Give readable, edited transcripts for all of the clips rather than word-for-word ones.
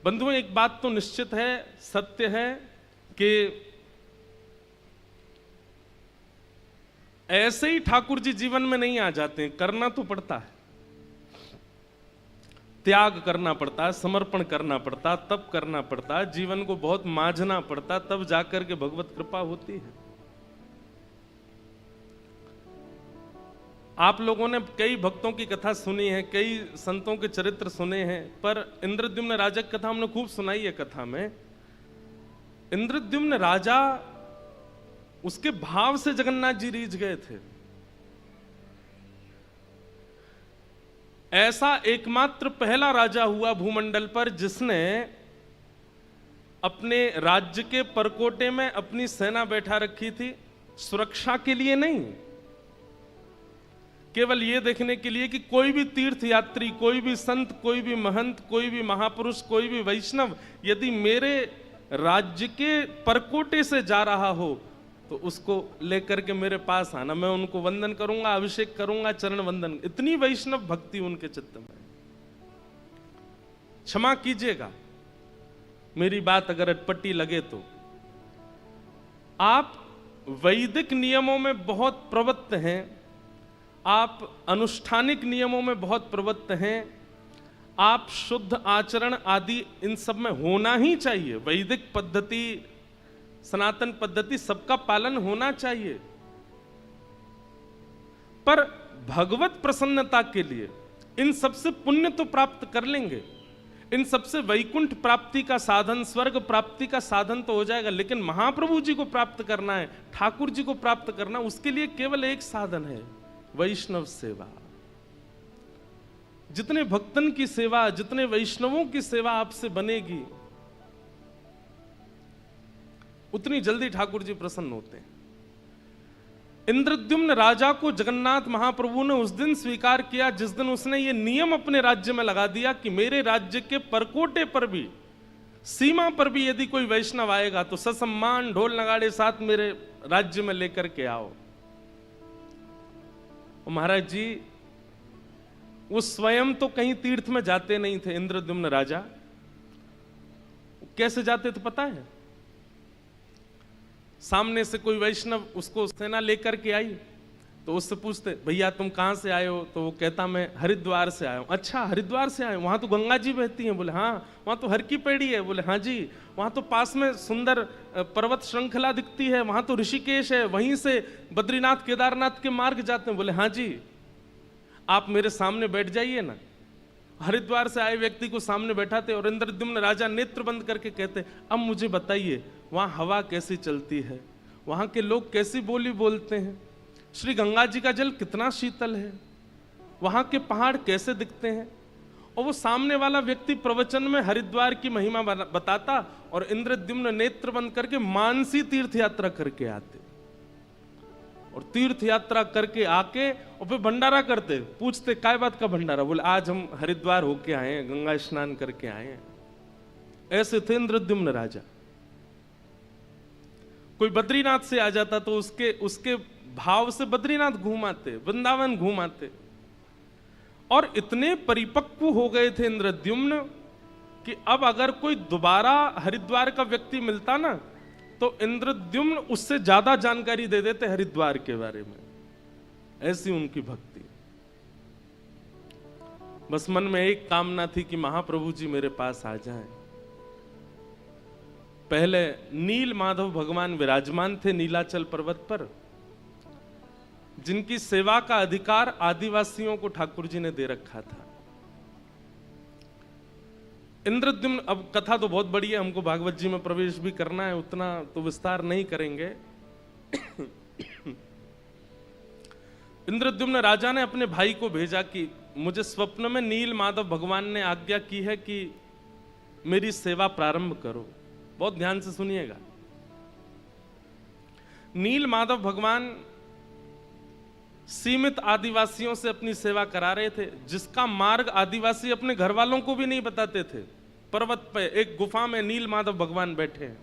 बंधुओं, एक बात तो निश्चित है, सत्य है कि ऐसे ही ठाकुर जी जीवन में नहीं आ जाते हैं, करना तो पड़ता है, त्याग करना पड़ता है, समर्पण करना पड़ता है, तब करना पड़ता है, जीवन को बहुत मांझना पड़ता है, तब जाकर के भगवत कृपा होती है। आप लोगों ने कई भक्तों की कथा सुनी है, कई संतों के चरित्र सुने हैं, पर इंद्रद्युम्न राजा की कथा हमने खूब सुनाई है। कथा में इंद्रद्युम्न राजा, उसके भाव से जगन्नाथ जी रीझ गए थे। ऐसा एकमात्र पहला राजा हुआ भूमंडल पर जिसने अपने राज्य के परकोटे में अपनी सेना बैठा रखी थी, सुरक्षा के लिए नहीं, केवल यह देखने के लिए कि कोई भी तीर्थ यात्री, कोई भी संत, कोई भी महंत, कोई भी महापुरुष, कोई भी वैष्णव यदि मेरे राज्य के परकोटे से जा रहा हो तो उसको लेकर के मेरे पास आना, मैं उनको वंदन करूंगा, अभिषेक करूंगा, चरण वंदन। इतनी वैष्णव भक्ति उनके चित्त में। क्षमा कीजिएगा मेरी बात अगर अटपटी लगे तो। आप वैदिक नियमों में बहुत प्रवृत्त हैं, आप अनुष्ठानिक नियमों में बहुत प्रवृत्त हैं, आप शुद्ध आचरण आदि इन सब में होना ही चाहिए। वैदिक पद्धति, सनातन पद्धति, सबका पालन होना चाहिए, पर भगवत प्रसन्नता के लिए इन सबसे पुण्य तो प्राप्त कर लेंगे, इन सबसे वैकुंठ प्राप्ति का साधन, स्वर्ग प्राप्ति का साधन तो हो जाएगा, लेकिन महाप्रभु जी को प्राप्त करना है, ठाकुर जी को प्राप्त करना, उसके लिए केवल एक साधन है, वैष्णव सेवा। जितने भक्तन की सेवा, जितने वैष्णवों की सेवा आपसे बनेगी, उतनी जल्दी ठाकुर जी प्रसन्न होते हैं। इंद्रद्युम्न राजा को जगन्नाथ महाप्रभु ने उस दिन स्वीकार किया जिस दिन उसने ये नियम अपने राज्य में लगा दिया कि मेरे राज्य के परकोटे पर भी, सीमा पर भी यदि कोई वैष्णव आएगा तो ससम्मान ढोल नगाड़े साथ मेरे राज्य में लेकर के आओ। महाराज जी वो स्वयं तो कहीं तीर्थ में जाते नहीं थे। इंद्रद्युम्न राजा कैसे जाते थे पता है? सामने से कोई वैष्णव उसको सेना लेकर के आई तो उससे पूछते, भैया तुम कहां से आए हो? तो वो कहता मैं हरिद्वार से आया हूं। अच्छा हरिद्वार से आए, वहां तो गंगा जी बहती हैं? बोले हाँ। वहां तो हर की पेड़ी है? बोले हाँ जी। वहां तो पास में सुंदर पर्वत श्रृंखला दिखती है, वहां तो ऋषिकेश है, वहीं से बद्रीनाथ केदारनाथ के मार्ग जाते हैं? बोले हाँ जी। आप मेरे सामने बैठ जाइए ना। हरिद्वार से आए व्यक्ति को सामने बैठाते और इंद्रद्युम्न राजा नेत्र बंद करके कहते, अब मुझे बताइए वहां हवा कैसी चलती है, वहां के लोग कैसी बोली बोलते हैं, श्री गंगा जी का जल कितना शीतल है, वहां के पहाड़ कैसे दिखते हैं। और वो सामने वाला व्यक्ति प्रवचन में हरिद्वार की महिमा बताता और इंद्रद्युम्न नेत्र बंद करके मानसी तीर्थ यात्रा करके आते और तीर्थ यात्रा करके आके और फिर भंडारा करते। पूछते काय बात का भंडारा? बोले आज हम हरिद्वार होके आए हैं, गंगा स्नान करके आए हैं। ऐसे थे इंद्रद्युम्न राजा। कोई बद्रीनाथ से आ जाता तो उसके भाव से बद्रीनाथ घूमाते, वृंदावन घूमाते। और इतने परिपक्व हो गए थे इंद्रद्युम्न कि अब अगर कोई दोबारा हरिद्वार का व्यक्ति मिलता ना तो इंद्रद्युम्न उससे ज्यादा जानकारी दे देते हरिद्वार के बारे में। ऐसी उनकी भक्ति। बस मन में एक कामना थी कि महाप्रभु जी मेरे पास आ जाएं। पहले नील माधव भगवान विराजमान थे नीलाचल पर्वत पर, जिनकी सेवा का अधिकार आदिवासियों को ठाकुर जी ने दे रखा था। इंद्रद्युम्न, अब कथा तो बहुत बड़ी है, हमको भागवत जी में प्रवेश भी करना है, उतना तो विस्तार नहीं करेंगे। इंद्रद्युम्न राजा ने अपने भाई को भेजा कि मुझे स्वप्न में नील माधव भगवान ने आज्ञा की है कि मेरी सेवा प्रारंभ करो। बहुत ध्यान से सुनिएगा। नील माधव भगवान सीमित आदिवासियों से अपनी सेवा करा रहे थे, जिसका मार्ग आदिवासी अपने घर वालों को भी नहीं बताते थे। पर्वत पे एक गुफा में नील माधव भगवान बैठे हैं।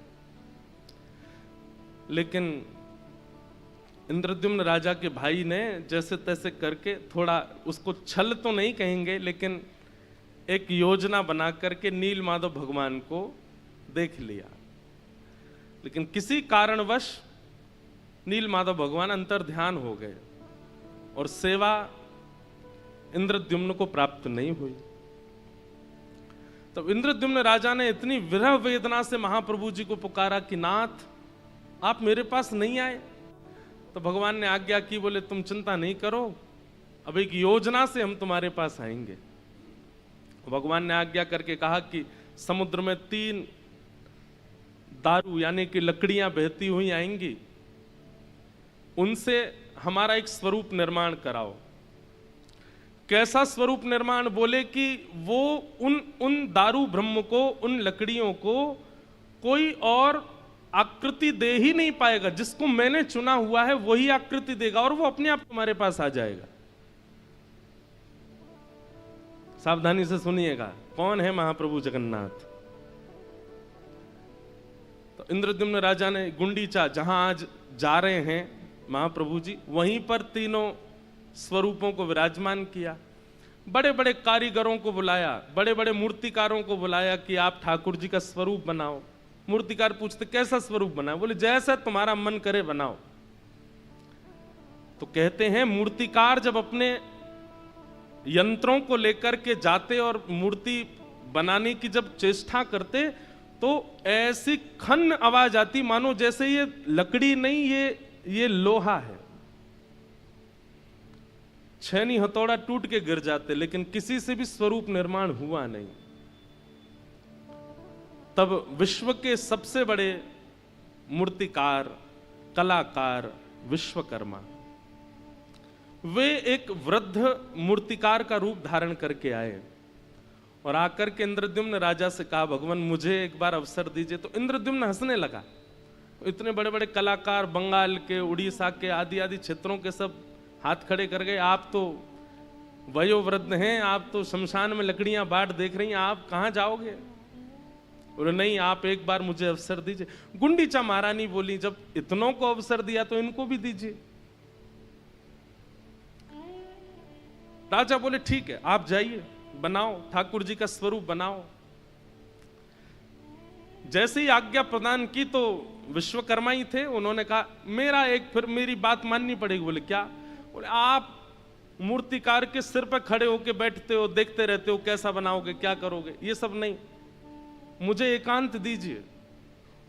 लेकिन इंद्रद्युम्न राजा के भाई ने जैसे तैसे करके, थोड़ा उसको छल तो नहीं कहेंगे, लेकिन एक योजना बना करके नील माधव भगवान को देख लिया, लेकिन किसी कारणवश नील माधव भगवान अंतर ध्यान हो गए और सेवा इंद्रद्युम्न को प्राप्त नहीं हुई। तब इंद्रद्युम्न राजा ने इतनी विरह वेदना से महाप्रभु जी को पुकारा कि नाथ आप मेरे पास नहीं आए। तो भगवान ने आज्ञा की, बोले तुम चिंता नहीं करो, अब एक योजना से हम तुम्हारे पास आएंगे। भगवान ने आज्ञा करके कहा कि समुद्र में 3 दारू यानी कि लकड़ियां बहती हुई आएंगी, उनसे हमारा एक स्वरूप निर्माण कराओ। कैसा स्वरूप निर्माण? बोले कि वो उन दारू ब्रह्म को, उन लकड़ियों को कोई और आकृति दे ही नहीं पाएगा, जिसको मैंने चुना हुआ है वही आकृति देगा और वो अपने आप तुम्हारे पास आ जाएगा। सावधानी से सुनिएगा, कौन है महाप्रभु जगन्नाथ। तो इंद्रद्युम्न राजा ने गुंडीचा, जहां आज जा रहे हैं महाप्रभु जी, वहीं पर तीनों स्वरूपों को विराजमान किया। बड़े बड़े कारीगरों को बुलाया, बड़े बड़े मूर्तिकारों को बुलाया कि आप ठाकुर जी का स्वरूप बनाओ। मूर्तिकार पूछते कैसा स्वरूप बनाओ? बोले जैसा तुम्हारा मन करे बनाओ। तो कहते हैं मूर्तिकार जब अपने यंत्रों को लेकर के जाते और मूर्ति बनाने की जब चेष्टा करते तो ऐसी खन्न आवाज आती मानो जैसे ये लकड़ी नहीं, ये लोहा है। छेनी हथौड़ा टूट के गिर जाते, लेकिन किसी से भी स्वरूप निर्माण हुआ नहीं। तब विश्व के सबसे बड़े मूर्तिकार, कलाकार विश्वकर्मा, वे एक वृद्ध मूर्तिकार का रूप धारण करके आए और आकर के इंद्रद्युम्न राजा से कहा, भगवान मुझे एक बार अवसर दीजिए। तो इंद्रद्युम्न हंसने लगा। इतने बड़े बड़े कलाकार बंगाल के, उड़ीसा के, आदि आदि क्षेत्रों के सब हाथ खड़े कर गए। आप तो वयोवृद्ध हैं, आप तो शमशान में लकड़ियां बाट देख रही हैं, आप कहां जाओगे? बोले नहीं, आप एक बार मुझे अवसर दीजिए। गुंडीचा महारानी बोली, जब इतनों को अवसर दिया तो इनको भी दीजिए। राजा बोले ठीक है, आप जाइए, बनाओ, ठाकुर जी का स्वरूप बनाओ। जैसे ही आज्ञा प्रदान की तो विश्वकर्मा ही थे, उन्होंने कहा मेरा एक, फिर मेरी बात माननी पड़ेगी। बोले क्या? बोले आप मूर्तिकार के सिर पर खड़े होके बैठते हो, देखते रहते हो कैसा बनाओगे, क्या करोगे, ये सब नहीं, मुझे एकांत दीजिए।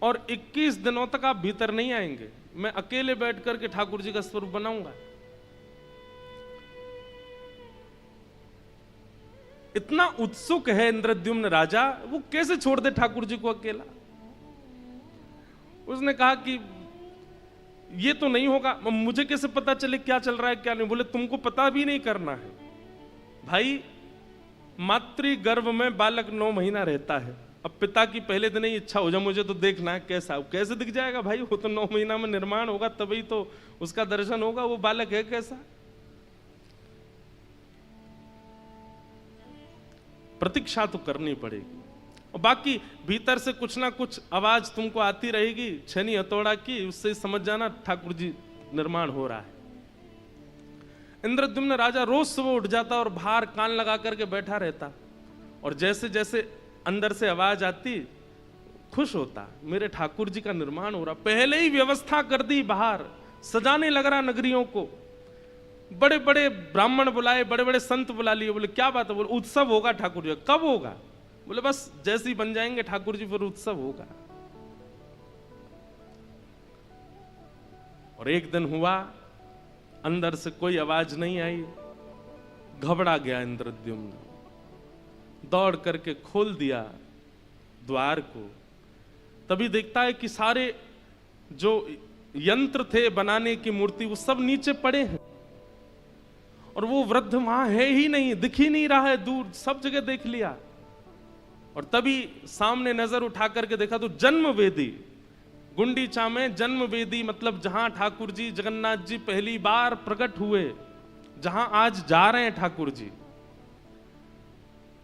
और 21 दिनों तक आप भीतर नहीं आएंगे, मैं अकेले बैठ करके ठाकुर जी का स्वरूप बनाऊंगा। इतना उत्सुक है इंद्रद्युम्न राजा, वो कैसे छोड़ दे ठाकुर जी को अकेला। उसने कहा कि ये तो नहीं होगा, मुझे कैसे पता चले क्या चल रहा है क्या नहीं। बोले तुमको पता भी नहीं करना है भाई, मातृ गर्भ में बालक 9 महीना रहता है। अब पिता की पहले दिन ही इच्छा हो जाए मुझे तो देखना है कैसा, कैसे दिख जाएगा भाई, वो तो 9 महीना में निर्माण होगा, तभी तो उसका दर्शन होगा, वो बालक है कैसा। प्रतीक्षा तो करनी पड़ेगी। और बाकी भीतर से कुछ ना कुछ आवाज तुमको आती रहेगी छेनी हथौड़ा की, उससे समझ जाना ठाकुर जी निर्माण हो रहा है। इंद्रद्युम्न राजा रोज सुबह उठ जाता और बाहर कान लगा करके बैठा रहता, और जैसे जैसे अंदर से आवाज आती खुश होता, मेरे ठाकुर जी का निर्माण हो रहा। पहले ही व्यवस्था कर दी, बाहर सजाने लग रहा नगरियों को, बड़े बड़े ब्राह्मण बुलाए, बड़े बड़े संत बुला लिए। बोले क्या बात है? बोले उत्सव होगा ठाकुर जी। कब होगा? बोले बस जैसे ही बन जाएंगे ठाकुर जी फिर उत्सव होगा। और एक दिन हुआ, अंदर से कोई आवाज नहीं आई, घबरा गया इंद्रद्युम्न, दौड़ करके खोल दिया द्वार को। तभी देखता है कि सारे जो यंत्र थे बनाने की मूर्ति वो सब नीचे पड़े हैं, और वो वृद्ध वहां है ही नहीं, दिख ही नहीं रहा है, दूर सब जगह देख लिया। और तभी सामने नजर उठा करके देखा तो जन्म वेदी, गुंडीचा में जन्म वेदी, मतलब जहां ठाकुर जी जगन्नाथ जी पहली बार प्रकट हुए, जहां आज जा रहे हैं ठाकुर जी,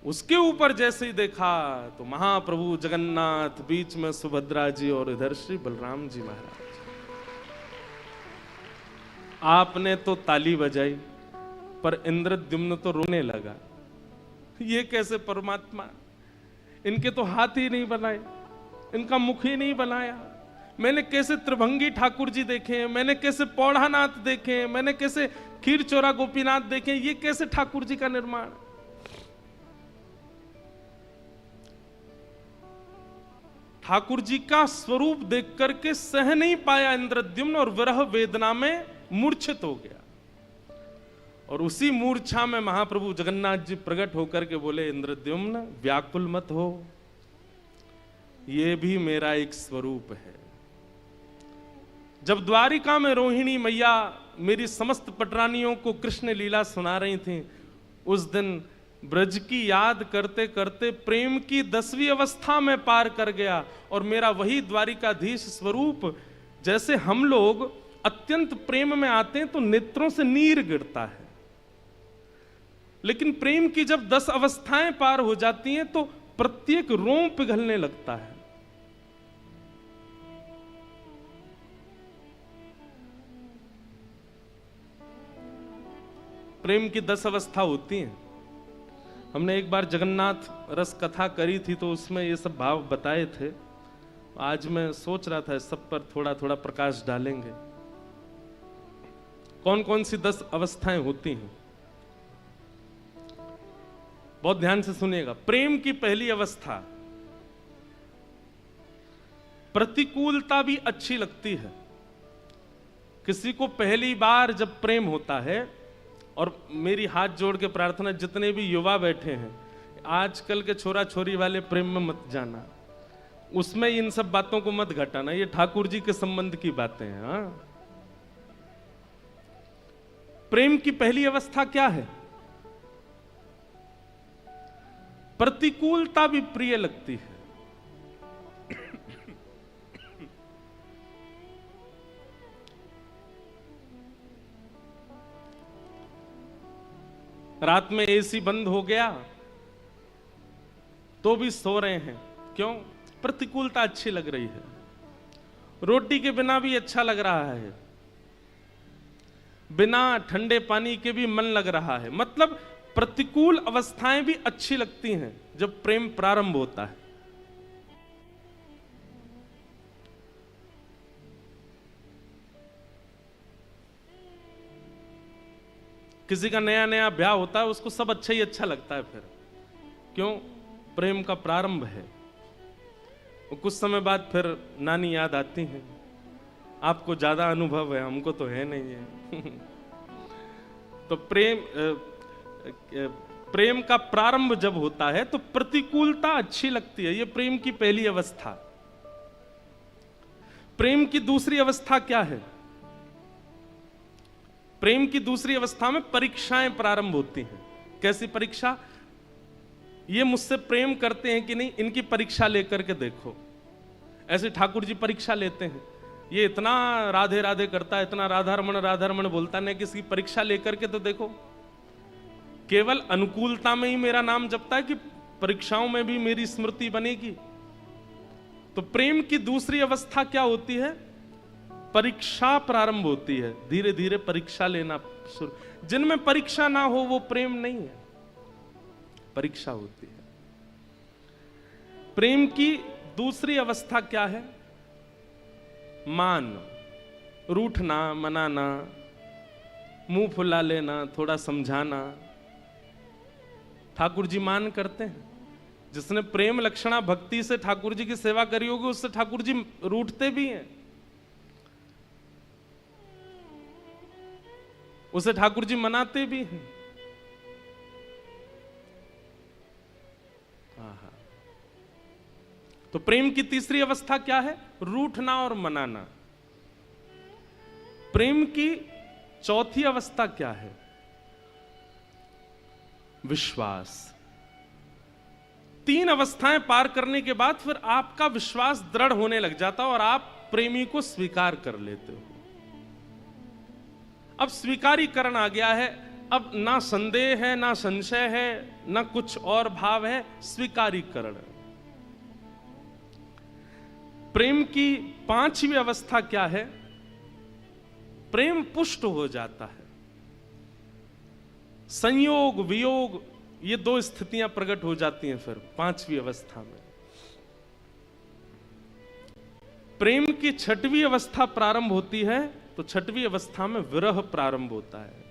उसके ऊपर जैसे ही देखा तो महाप्रभु जगन्नाथ, बीच में सुभद्रा जी और इधर श्री बलराम जी महाराज। आपने तो ताली बजाई, पर इंद्रद्युम्न तो रोने लगा। ये कैसे परमात्मा, इनके तो हाथ ही नहीं बनाए, इनका मुख ही नहीं बनाया। मैंने कैसे त्रिभंगी ठाकुर जी देखे, मैंने कैसे पौढ़ानाथ देखे, मैंने कैसे खीर चोरा गोपीनाथ देखे, ये कैसे ठाकुर जी का निर्माण। ठाकुर जी का स्वरूप देख करके सह नहीं पाया इंद्रद्युम्न और विरह वेदना में मूर्छित हो गया। और उसी मूर्छा में महाप्रभु जगन्नाथ जी प्रकट होकर के बोले, इंद्रद्युम्न व्याकुल मत हो, ये भी मेरा एक स्वरूप है। जब द्वारिका में रोहिणी मैया मेरी समस्त पटरानियों को कृष्ण लीला सुना रही थी, उस दिन ब्रज की याद करते करते प्रेम की 10वीं अवस्था में पार कर गया। और मेरा वही द्वारिकाधीश स्वरूप, जैसे हम लोग अत्यंत प्रेम में आते हैं तो नेत्रों से नीर गिरता है, लेकिन प्रेम की जब 10 अवस्थाएं पार हो जाती हैं तो प्रत्येक रोम पिघलने लगता है। प्रेम की 10 अवस्था होती हैं। हमने एक बार जगन्नाथ रस कथा करी थी तो उसमें ये सब भाव बताए थे। आज मैं सोच रहा था इस सब पर थोड़ा थोड़ा प्रकाश डालेंगे। कौन कौन सी 10 अवस्थाएं होती हैं, बहुत ध्यान से सुनिएगा। प्रेम की पहली अवस्था, प्रतिकूलता भी अच्छी लगती है। किसी को पहली बार जब प्रेम होता है, और मेरी हाथ जोड़ के प्रार्थना, जितने भी युवा बैठे हैं, आजकल के छोरा छोरी वाले प्रेम में मत जाना, उसमें इन सब बातों को मत घटाना, ये ठाकुर जी के संबंध की बातें हैं। हाँ, प्रेम की पहली अवस्था क्या है? प्रतिकूलता भी प्रिय लगती है। रात में एसी बंद हो गया तो भी सो रहे हैं, क्यों? प्रतिकूलता अच्छी लग रही है। रोटी के बिना भी अच्छा लग रहा है, बिना ठंडे पानी के भी मन लग रहा है। मतलब प्रतिकूल अवस्थाएं भी अच्छी लगती हैं जब प्रेम प्रारंभ होता है। किसी का नया नया ब्याह होता है, उसको सब अच्छा ही अच्छा लगता है फिर, क्यों? प्रेम का प्रारंभ है। कुछ समय बाद फिर नानी याद आती है। आपको ज्यादा अनुभव है, हमको तो है नहीं है। तो प्रेम का प्रारंभ जब होता है तो प्रतिकूलता अच्छी लगती है। ये प्रेम की पहली अवस्था। प्रेम की दूसरी अवस्था क्या है? प्रेम की दूसरी अवस्था में परीक्षाएं प्रारंभ होती हैं। कैसी परीक्षा? ये मुझसे प्रेम करते हैं कि नहीं, इनकी परीक्षा लेकर के देखो। ऐसे ठाकुर जी परीक्षा लेते हैं, ये इतना राधे राधे करता है, इतना राधारमण बोलता नहीं, किसी परीक्षा लेकर के तो देखो। केवल अनुकूलता में ही मेरा नाम जपता है कि परीक्षाओं में भी मेरी स्मृति बनेगी? तो प्रेम की दूसरी अवस्था क्या होती है? परीक्षा प्रारंभ होती है। धीरे धीरे परीक्षा लेना शुरू। जिनमें परीक्षा ना हो वो प्रेम नहीं है, परीक्षा होती है। प्रेम की दूसरी अवस्था क्या है? मान, रूठना, मनाना, मुंह फुला लेना, थोड़ा समझाना। ठाकुर जी मान करते हैं। जिसने प्रेम लक्षणा भक्ति से ठाकुर जी की सेवा करी होगी, उससे ठाकुर जी रूठते भी हैं, उसे ठाकुर जी मनाते भी हैं। तो प्रेम की तीसरी अवस्था क्या है? रूठना और मनाना। प्रेम की चौथी अवस्था क्या है? विश्वास। 3 अवस्थाएं पार करने के बाद फिर आपका विश्वास दृढ़ होने लग जाता और आप प्रेमी को स्वीकार कर लेते हो। अब स्वीकारीकरण आ गया है। अब ना संदेह है, ना संशय है, ना कुछ और भाव है, स्वीकारीकरण। प्रेम की 5वीं अवस्था क्या है? प्रेम पुष्ट हो जाता है। संयोग वियोग ये दो स्थितियां प्रकट हो जाती हैं। फिर पांचवी अवस्था में प्रेम की छठवीं अवस्था प्रारंभ होती है, तो छठवीं अवस्था में विरह प्रारंभ होता है,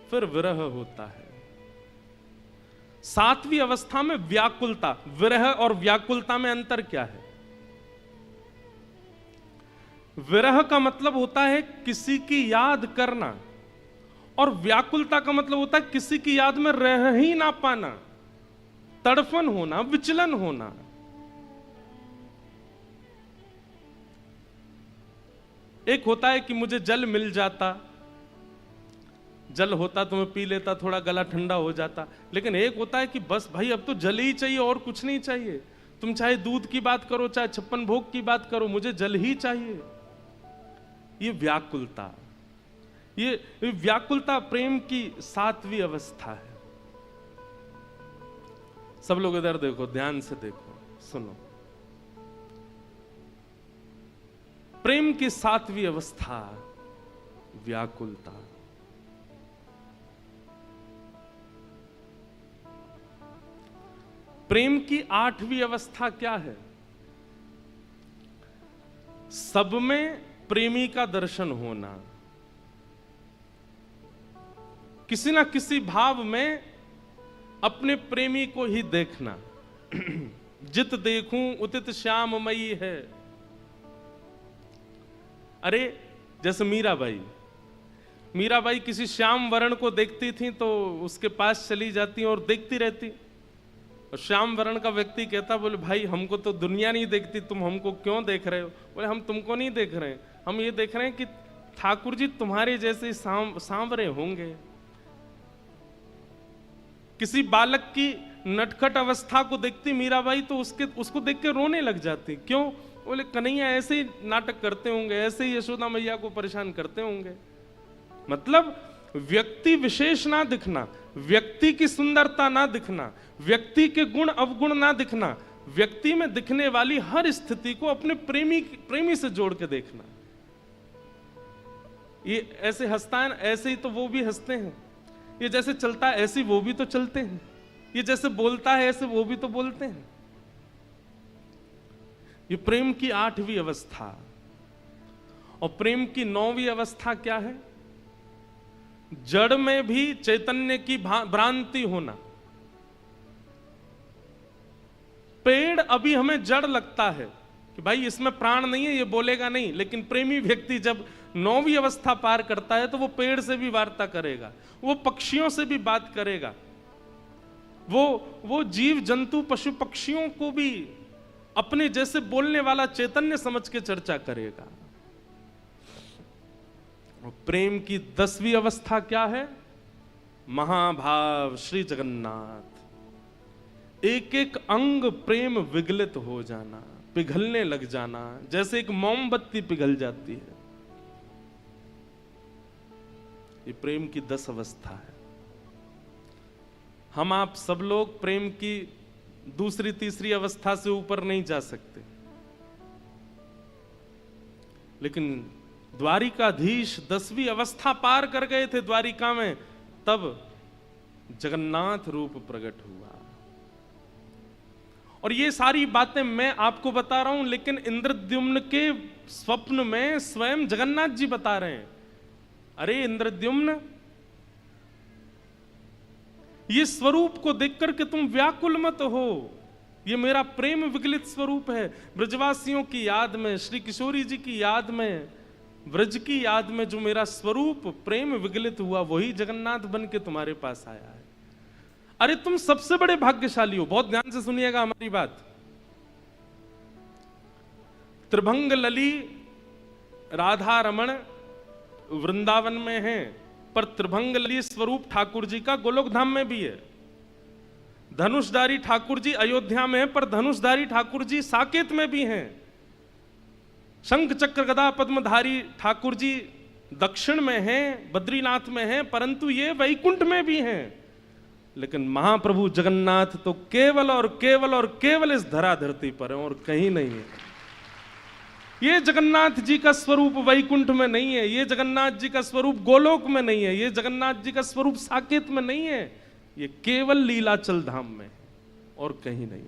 फिर विरह होता है। सातवीं अवस्था में व्याकुलता। विरह और व्याकुलता में अंतर क्या है? विरह का मतलब होता है किसी की याद करना, और व्याकुलता का मतलब होता है किसी की याद में रह ही ना पाना, तड़फन होना, विचलन होना। एक होता है कि मुझे जल मिल जाता, जल होता तो मैं पी लेता, थोड़ा गला ठंडा हो जाता। लेकिन एक होता है कि बस भाई अब तो जल ही चाहिए और कुछ नहीं चाहिए। तुम चाहे दूध की बात करो, चाहे 56 भोग की बात करो, मुझे जल ही चाहिए। ये व्याकुलता, ये व्याकुलता प्रेम की सातवीं अवस्था है। सब लोग इधर देखो, ध्यान से देखो, सुनो। प्रेम की सातवीं अवस्था व्याकुलता। प्रेम की आठवीं अवस्था क्या है? सब में प्रेमी का दर्शन होना, किसी ना किसी भाव में अपने प्रेमी को ही देखना। जित देखूं उतित श्याममयी है। अरे जैसे मीराबाई किसी श्याम वर्ण को देखती थी तो उसके पास चली जाती और देखती रहती, और श्याम वर्ण का व्यक्ति कहता, बोले भाई हमको तो दुनिया नहीं देखती, तुम हमको क्यों देख रहे हो? बोले हम तुमको नहीं देख रहे हैं, हम ये देख रहे हैं कि ठाकुर जी तुम्हारे जैसे सांवरे होंगे। किसी बालक की नटखट अवस्था को देखती मीराबाई तो उसको देख के रोने लग जाती। क्यों? बोले कन्हैया ऐसे ही नाटक करते होंगे, ऐसे ही यशोदा मैया को परेशान करते होंगे। मतलब व्यक्ति विशेष ना दिखना, व्यक्ति की सुंदरता ना दिखना, व्यक्ति के गुण अवगुण ना दिखना, व्यक्ति में दिखने वाली हर स्थिति को अपने प्रेमी से जोड़ के देखना। ये ऐसे हंसता है, ऐसे ही तो वो भी हंसते हैं। ये जैसे चलता है ऐसे वो भी तो चलते हैं। ये जैसे बोलता है ऐसे वो भी तो बोलते हैं। ये प्रेम की आठवीं अवस्था। और प्रेम की नौवीं अवस्था क्या है? जड़ में भी चैतन्य की भ्रांति होना। पेड़ अभी हमें जड़ लगता है कि भाई इसमें प्राण नहीं है, ये बोलेगा नहीं, लेकिन प्रेमी व्यक्ति जब नौवीं अवस्था पार करता है तो वो पेड़ से भी वार्ता करेगा, वो पक्षियों से भी बात करेगा, वो जीव जंतु पशु पक्षियों को भी अपने जैसे बोलने वाला चैतन्य समझ के चर्चा करेगा। और प्रेम की 10वीं अवस्था क्या है? महाभाव श्री जगन्नाथ। एक एक अंग प्रेम विगलित हो जाना, पिघलने लग जाना, जैसे एक मोमबत्ती पिघल जाती है। ये प्रेम की 10 अवस्था है। हम आप सब लोग प्रेम की दूसरी तीसरी अवस्था से ऊपर नहीं जा सकते, लेकिन द्वारिकाधीश 10वीं अवस्था पार कर गए थे द्वारिका में, तब जगन्नाथ रूप प्रकट हुआ। और ये सारी बातें मैं आपको बता रहा हूं, लेकिन इंद्रद्युम्न के स्वप्न में स्वयं जगन्नाथ जी बता रहे हैं, अरे इंद्रद्युम्न, ये स्वरूप को देख करके तुम व्याकुल मत हो, ये मेरा प्रेम विगलित स्वरूप है। ब्रजवासियों की याद में, श्री किशोरी जी की याद में, ब्रज की याद में जो मेरा स्वरूप प्रेम विगलित हुआ, वही जगन्नाथ बन के तुम्हारे पास आया है। अरे तुम सबसे बड़े भाग्यशाली हो। बहुत ध्यान से सुनिएगा हमारी बात। त्रिभंग लली राधा रमण वृंदावन में है, पर त्रिभंग लली स्वरूप ठाकुर जी का गोलोक धाम में भी है। धनुषधारी ठाकुर जी अयोध्या में है, पर धनुषधारी ठाकुर जी साकेत में भी हैं। शंख चक्र गदा पद्मधारी ठाकुर जी दक्षिण में हैं, बद्रीनाथ में हैं, परंतु ये वैकुंठ में भी हैं। लेकिन महाप्रभु जगन्नाथ तो केवल और केवल और केवल इस धरा धरती पर है और कहीं नहीं है। ये जगन्नाथ जी का स्वरूप वैकुंठ में नहीं है, ये जगन्नाथ जी का स्वरूप गोलोक में नहीं है, ये जगन्नाथ जी का स्वरूप साकेत में नहीं है, ये केवल लीलाचल धाम में है और कहीं नहीं।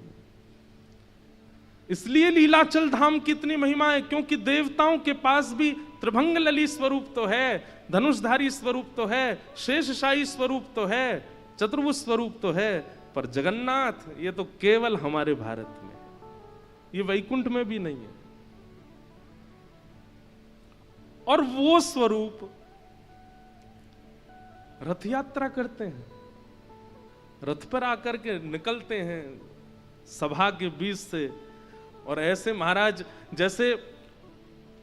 इसलिए लीलाचल धाम की इतनी महिमा है क्योंकि देवताओं के पास भी त्रिभंग लली स्वरूप तो है, धनुषधारी स्वरूप तो है, शेषशाही स्वरूप तो है, चतुर्भुज स्वरूप तो है, पर जगन्नाथ ये तो केवल हमारे भारत में है, ये वैकुंठ में भी नहीं है। और वो स्वरूप रथ यात्रा करते हैं, रथ पर आकर के निकलते हैं सभा के बीच से। और ऐसे महाराज, जैसे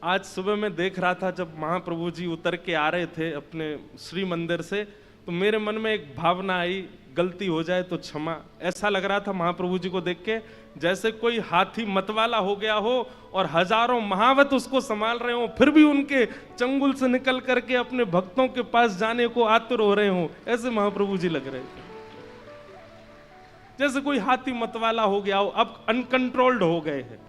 आज सुबह मैं देख रहा था जब महाप्रभु जी उतर के आ रहे थे अपने श्री मंदिर से, तो मेरे मन में एक भावना आई, गलती हो जाए तो क्षमा। ऐसा लग रहा था महाप्रभु जी को देख के जैसे कोई हाथी मतवाला हो गया हो और हजारों महावत उसको संभाल रहे हो, फिर भी उनके चंगुल से निकल करके अपने भक्तों के पास जाने को आतुर हो रहे हो। ऐसे महाप्रभु जी लग रहे थे, जैसे कोई हाथी मतवाला हो गया हो, अब अनकंट्रोल्ड हो गए हैं।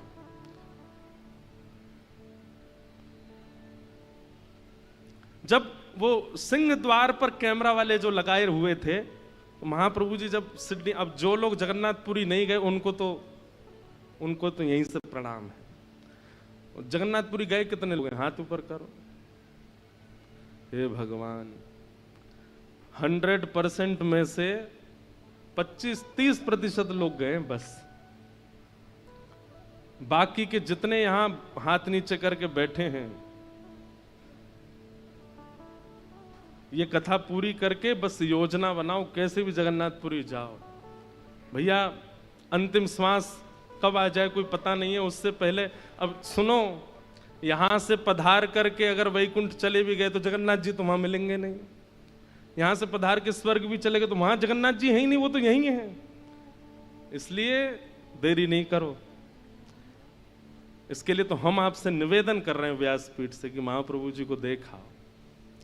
जब वो सिंह द्वार पर कैमरा वाले जो लगाए हुए थे, तो महाप्रभु जी जब सिडनी, अब जो लोग जगन्नाथपुरी नहीं गए उनको तो यहीं से प्रणाम है। जगन्नाथपुरी गए कितने लोग हैं? हाथ ऊपर करो। हे भगवान, 100% में से 25-30% लोग गए बस। बाकी के जितने यहां हाथ नीचे करके बैठे हैं, ये कथा पूरी करके बस योजना बनाओ कैसे भी जगन्नाथपुरी जाओ। भैया अंतिम श्वास कब आ जाए कोई पता नहीं है, उससे पहले अब सुनो, यहां से पधार करके अगर वैकुंठ चले भी गए तो जगन्नाथ जी तो वहां मिलेंगे नहीं। यहां से पधार के स्वर्ग भी चले गए तो वहां जगन्नाथ जी है ही नहीं, वो तो यहीं है। इसलिए देरी नहीं करो। इसके लिए तो हम आपसे निवेदन कर रहे हैं व्यासपीठ से कि महाप्रभु जी को देखा,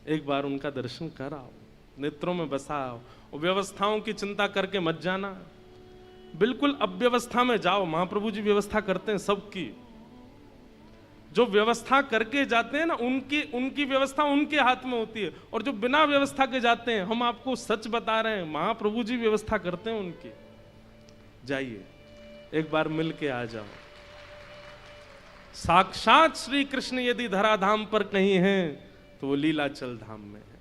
एक बार उनका दर्शन कराओ, नेत्रों में बसाओ। और व्यवस्थाओं की चिंता करके मत जाना, बिल्कुल अव्यवस्था में जाओ। महाप्रभु जी व्यवस्था करते हैं सबकी। जो व्यवस्था करके जाते हैं ना, उनकी व्यवस्था उनके हाथ में होती है। और जो बिना व्यवस्था के जाते हैं, हम आपको सच बता रहे हैं, महाप्रभु जी व्यवस्था करते हैं उनकी। जाइए एक बार मिल के आ जाओ। साक्षात श्री कृष्ण यदि धराधाम पर कहीं हैं तो वो लीलाचल धाम में है,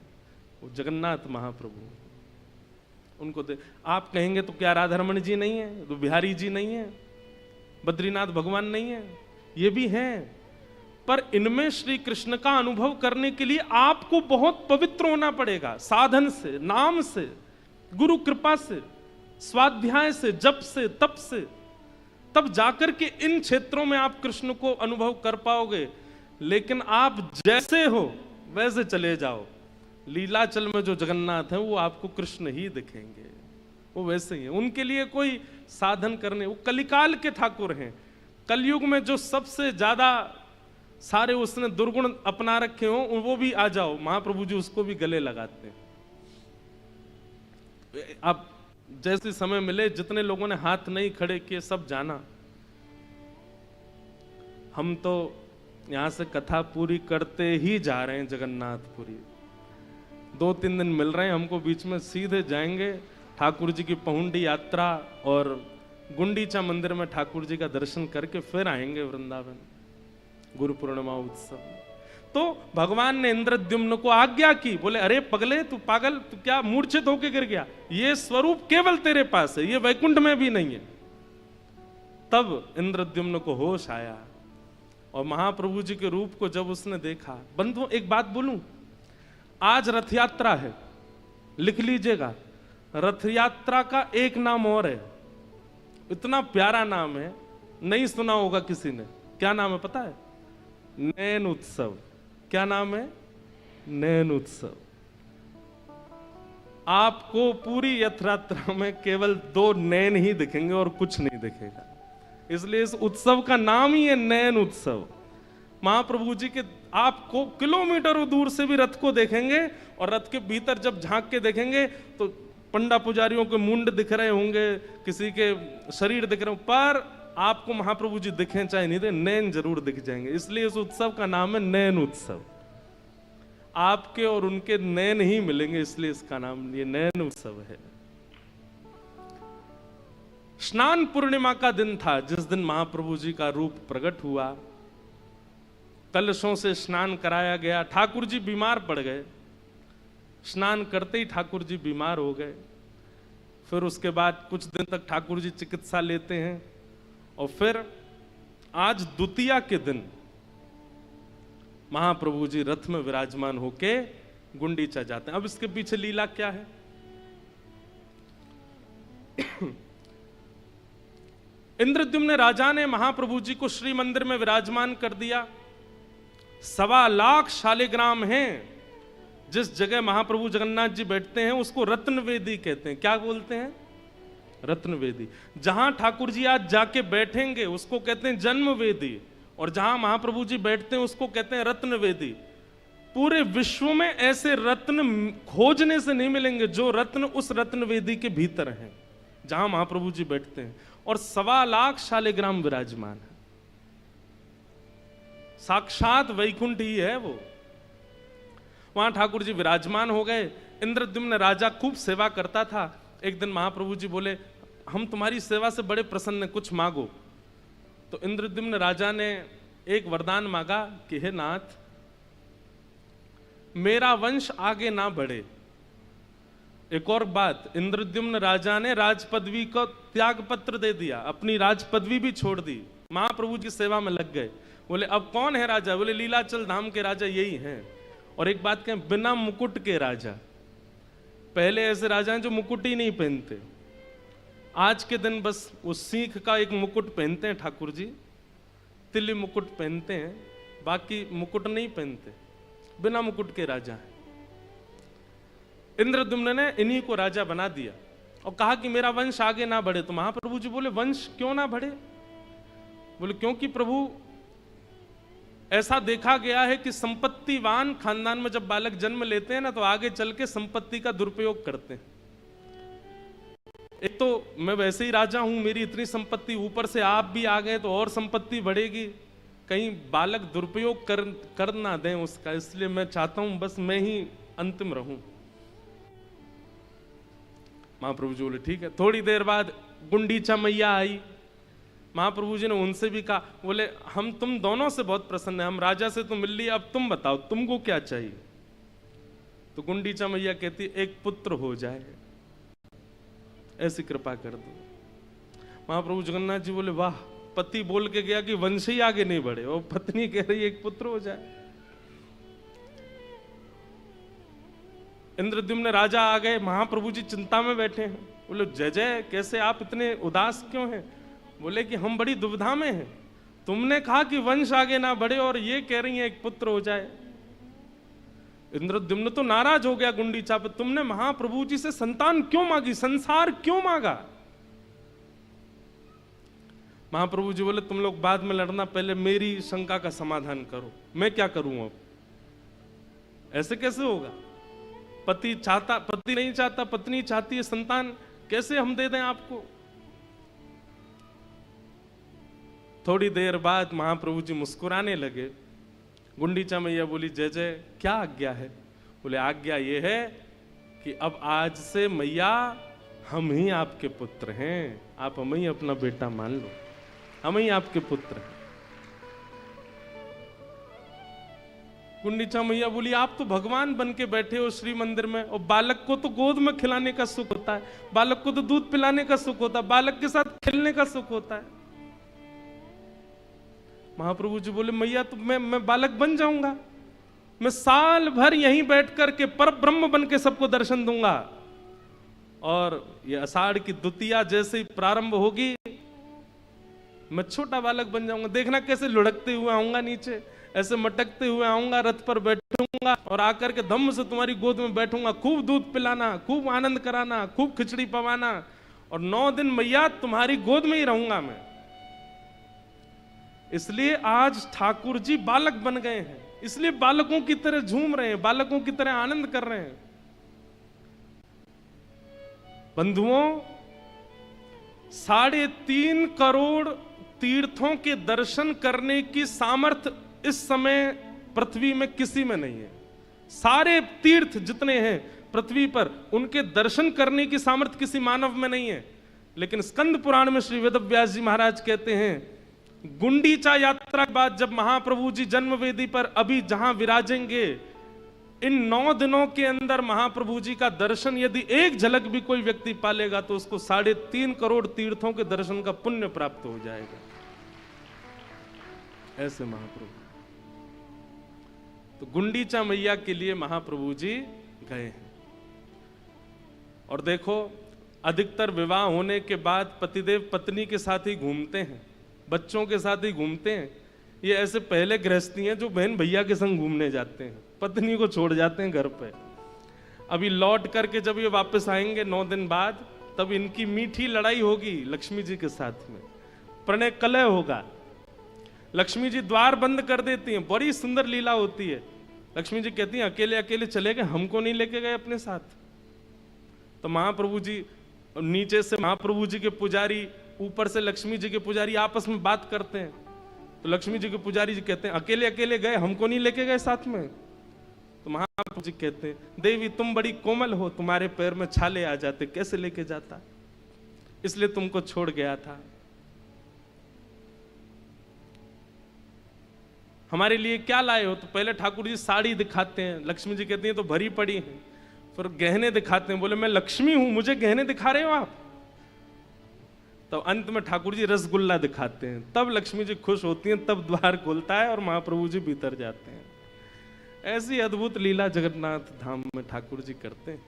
वो जगन्नाथ महाप्रभु। उनको आप कहेंगे तो क्या राधारमण जी नहीं है, तो बिहारी जी नहीं है, बद्रीनाथ भगवान नहीं है? ये भी हैं, पर इनमें श्री कृष्ण का अनुभव करने के लिए आपको बहुत पवित्र होना पड़ेगा, साधन से, नाम से, गुरु कृपा से, स्वाध्याय से, जप से, तप से। तब जाकर के इन क्षेत्रों में आप कृष्ण को अनुभव कर पाओगे। लेकिन आप जैसे हो वैसे चले जाओ, लीलाचल में जो जगन्नाथ हैं वो आपको कृष्ण ही दिखेंगे, वो वैसे ही हैं। उनके लिए कोई साधन करने, वो कलिकाल के ठाकुर हैं। कलयुग में जो सबसे ज्यादा सारे उसने दुर्गुण अपना रखे हो, वो भी आ जाओ, महाप्रभु जी उसको भी गले लगाते हैं। आप जैसे समय मिले, जितने लोगों ने हाथ नहीं खड़े किए सब जाना। हम तो यहां से कथा पूरी करते ही जा रहे हैं जगन्नाथपुरी। 2-3 दिन मिल रहे हैं हमको, बीच में सीधे जाएंगे ठाकुर जी की पहुंडी यात्रा और गुंडीचा मंदिर में ठाकुर जी का दर्शन करके फिर आएंगे वृंदावन गुरु पूर्णिमा उत्सव। तो भगवान ने इंद्रद्युम्न को आज्ञा की, बोले अरे पगले, तू पागल, तू क्या मूर्छित होके गिर गया? ये स्वरूप केवल तेरे पास है, ये वैकुंठ में भी नहीं है। तब इंद्रद्युम्न को होश आया और महाप्रभु जी के रूप को जब उसने देखा। बंधुओं एक बात बोलूं, आज रथ यात्रा है, लिख लीजिएगा, रथ यात्रा का एक नाम और है, इतना प्यारा नाम है, नहीं सुना होगा किसी ने। क्या नाम है पता है? नैन उत्सव। क्या नाम है? नैन उत्सव। आपको पूरी रथ यात्रा में केवल 2 नैन ही दिखेंगे और कुछ नहीं दिखेगा। इसलिए इस उत्सव का नाम ही है नैन उत्सव। महाप्रभु जी के आपको किलोमीटरों दूर से भी रथ को देखेंगे और रथ के भीतर जब झांक के देखेंगे तो पंडा पुजारियों के मुंड दिख रहे होंगे, किसी के शरीर दिख रहे होंगे, पर आपको महाप्रभु जी दिखें चाहे नहीं दे, नैन जरूर दिख जाएंगे। इसलिए इस उत्सव का नाम है नैन उत्सव। आपके और उनके नैन ही मिलेंगे, इसलिए इसका नाम ये नैन उत्सव है। स्नान पूर्णिमा का दिन था, जिस दिन महाप्रभु जी का रूप प्रकट हुआ। कलशों से स्नान कराया गया। ठाकुर जी बीमार पड़ गए। स्नान करते ही ठाकुर जी बीमार हो गए। फिर उसके बाद कुछ दिन तक ठाकुर जी चिकित्सा लेते हैं और फिर आज द्वितीया के दिन महाप्रभु जी रथ में विराजमान होके गुंडीचा जाते हैं। अब इसके पीछे लीला क्या है? इंद्रद्युम्न राजा ने महाप्रभु जी को श्री मंदिर में विराजमान कर दिया। 1.25 लाख शालिग्राम हैं। जिस जगह महाप्रभु जगन्नाथ जी बैठते हैं उसको रत्नवेदी कहते हैं। क्या बोलते हैं? रत्नवेदी। जहां ठाकुर जी आज जाके बैठेंगे उसको कहते हैं जन्मवेदी, और जहां महाप्रभु जी बैठते हैं उसको कहते हैं रत्नवेदी। पूरे विश्व में ऐसे रत्न खोजने से नहीं मिलेंगे जो रत्न उस रत्नवेदी के भीतर हैं, जहां महाप्रभु जी बैठते हैं। और 1.25 लाख शालिग्राम विराजमान है। साक्षात वैकुंठ ही है वो। वहां ठाकुर जी विराजमान हो गए। इंद्रद्युम्न राजा खूब सेवा करता था। एक दिन महाप्रभु जी बोले, हम तुम्हारी सेवा से बड़े प्रसन्न हैं, कुछ मांगो। तो इंद्रद्युम्न राजा ने एक वरदान मांगा कि हे नाथ, मेरा वंश आगे ना बढ़े। एक और बात, इंद्रद्युम्न राजा ने राज पदवी को त्याग पत्र दे दिया, अपनी राज पदवी भी छोड़ दी, महाप्रभु की सेवा में लग गए। बोले अब कौन है राजा? बोले लीलाचल धाम के राजा यही हैं। और एक बात कहें, बिना मुकुट के राजा। पहले ऐसे राजा हैं जो मुकुट ही नहीं पहनते। आज के दिन बस उस सीख का एक मुकुट पहनते हैं ठाकुर जी, तिल्ली मुकुट पहनते हैं, बाकी मुकुट नहीं पहनते, बिना मुकुट के राजा हैं। इंद्रद्युम्न ने इन्हीं को राजा बना दिया और कहा कि मेरा वंश आगे ना बढ़े। तो महाप्रभु जी बोले वंश क्यों ना बढ़े? बोले क्योंकि प्रभु ऐसा देखा गया है कि संपत्तिवान खानदान में जब बालक जन्म लेते हैं ना, तो आगे चल के संपत्ति का दुरुपयोग करते हैं। एक तो मैं वैसे ही राजा हूं, मेरी इतनी संपत्ति, ऊपर से आप भी आ गए तो और संपत्ति बढ़ेगी, कहीं बालक दुरुपयोग कर ना दें उसका। इसलिए मैं चाहता हूं बस मैं ही अंतिम रहूं। महाप्रभु जी बोले ठीक है। थोड़ी देर बाद गुंडीचा मैया आई। महाप्रभु जी ने उनसे भी कहा, बोले हम तुम दोनों से बहुत प्रसन्न हैं, हम राजा से तो मिल लिए, अब तुम बताओ तुमको क्या चाहिए? तो गुंडीचा मैया कहती एक पुत्र हो जाए, ऐसी कृपा कर दो। महाप्रभु जगन्नाथ जी बोले वाह, पति बोल के गया कि वंश ही आगे नहीं बढ़े और पत्नी कह रही एक पुत्र हो जाए। इंद्रद्युम्न राजा आ गए। महाप्रभु जी चिंता में बैठे हैं। बोले जय जय, कैसे आप इतने उदास क्यों हैं? बोले कि हम बड़ी दुविधा में हैं। तुमने कहा कि वंश आगे ना बढ़े और ये कह रही है एक पुत्र हो जाए। इंद्रद्युम्न तो नाराज हो गया गुंडीचा पे, तुमने महाप्रभु जी से संतान क्यों मांगी, संसार क्यों मांगा? महाप्रभु जी बोले तुम लोग बाद में लड़ना, पहले मेरी शंका का समाधान करो। मैं क्या करूं अब? ऐसे कैसे होगा? पति चाहता, पति नहीं चाहता, पत्नी चाहती है संतान, कैसे हम दे दें आपको? थोड़ी देर बाद महाप्रभु जी मुस्कुराने लगे। गुंडीचा मैया बोली जय जय, क्या आज्ञा है? बोले आज्ञा ये है कि अब आज से मैया हम ही आपके पुत्र हैं, आप हमें ही अपना बेटा मान लो, हम ही आपके पुत्र हैं। गुंडीचा मैया बोली आप तो भगवान बन के बैठे हो श्री मंदिर में, और बालक को तो गोद में खिलाने का सुख होता है, बालक को तो दूध पिलाने का सुख होता है, बालक के साथ खेलने का सुख होता है। महाप्रभु जी बोले मैया तो मैं बालक बन जाऊंगा, मैं साल भर यहीं बैठ कर के पर ब्रह्म बन के सबको दर्शन दूंगा, और ये आषाढ़ की द्वितीया जैसे ही प्रारंभ होगी मैं छोटा बालक बन जाऊंगा। देखना कैसे लुढ़कते हुए आऊंगा नीचे, ऐसे मटकते हुए आऊंगा, रथ पर बैठूंगा और आकर के धम्म से तुम्हारी गोद में बैठूंगा, खूब दूध पिलाना, खूब आनंद कराना, खूब खिचड़ी पवाना, और 9 दिन मैया तुम्हारी गोद में ही रहूंगा मैं। इसलिए आज ठाकुर जी बालक बन गए हैं, इसलिए बालकों की तरह झूम रहे हैं, बालकों की तरह आनंद कर रहे हैं। बंधुओं, 3.5 करोड़ तीर्थों के दर्शन करने की सामर्थ्य इस समय पृथ्वी में किसी में नहीं है। सारे तीर्थ जितने हैं पृथ्वी पर, उनके दर्शन करने की सामर्थ्य किसी मानव में नहीं है। लेकिन स्कंद पुराण में श्री वेदव्यास जी महाराज कहते हैं, गुंडीचा यात्रा के बाद जब महाप्रभु जी जन्म वेदी पर अभी जहां विराजेंगे, इन 9 दिनों के अंदर महाप्रभु जी का दर्शन यदि एक झलक भी कोई व्यक्ति पालेगा तो उसको 3.5 करोड़ तीर्थों के दर्शन का पुण्य प्राप्त हो जाएगा। ऐसे महाप्रभु। तो गुंडीचा मैया के लिए महाप्रभु जी गए हैं। और देखो, अधिकतर विवाह होने के बाद पतिदेव पत्नी के साथ ही घूमते हैं, बच्चों के साथ ही घूमते हैं। ये ऐसे पहले गृहस्थी हैं जो बहन भैया के संग घूमने जाते हैं, पत्नी को छोड़ जाते हैं घर पे। अभी लौट करके जब ये वापस आएंगे 9 दिन बाद, तब इनकी मीठी लड़ाई होगी लक्ष्मी जी के साथ में, प्रणय कलह होगा। लक्ष्मी जी द्वार बंद कर देती हैं, बड़ी सुंदर लीला होती है। लक्ष्मी जी कहती हैं, अकेले अकेले चले गए, हमको नहीं लेके गए अपने साथ। तो महाप्रभु जी, नीचे से महाप्रभु जी के पुजारी, ऊपर से लक्ष्मी जी के पुजारी आपस में बात करते हैं। तो लक्ष्मी जी के पुजारी जी कहते हैं, अकेले अकेले गए, हमको नहीं लेके गए साथ में। तो महाप्रभु जी कहते हैं, देवी तुम बड़ी कोमल हो, तुम्हारे पैर में छाले आ जाते, कैसे लेके जाता, इसलिए तुमको छोड़ गया था। हमारे लिए क्या लाए हो? तो पहले ठाकुर जी साड़ी दिखाते हैं, लक्ष्मी जी कहती हैं तो भरी पड़ी है। फिर गहने दिखाते हैं, बोले मैं लक्ष्मी हूं, मुझे गहने दिखा रहे हो आप? तो अंत में ठाकुर जी रसगुल्ला दिखाते हैं, तब लक्ष्मी जी खुश होती हैं, तब द्वार खुलता है और महाप्रभु जी भीतर जाते हैं। ऐसी अद्भुत लीला जगन्नाथ धाम में ठाकुर जी करते हैं।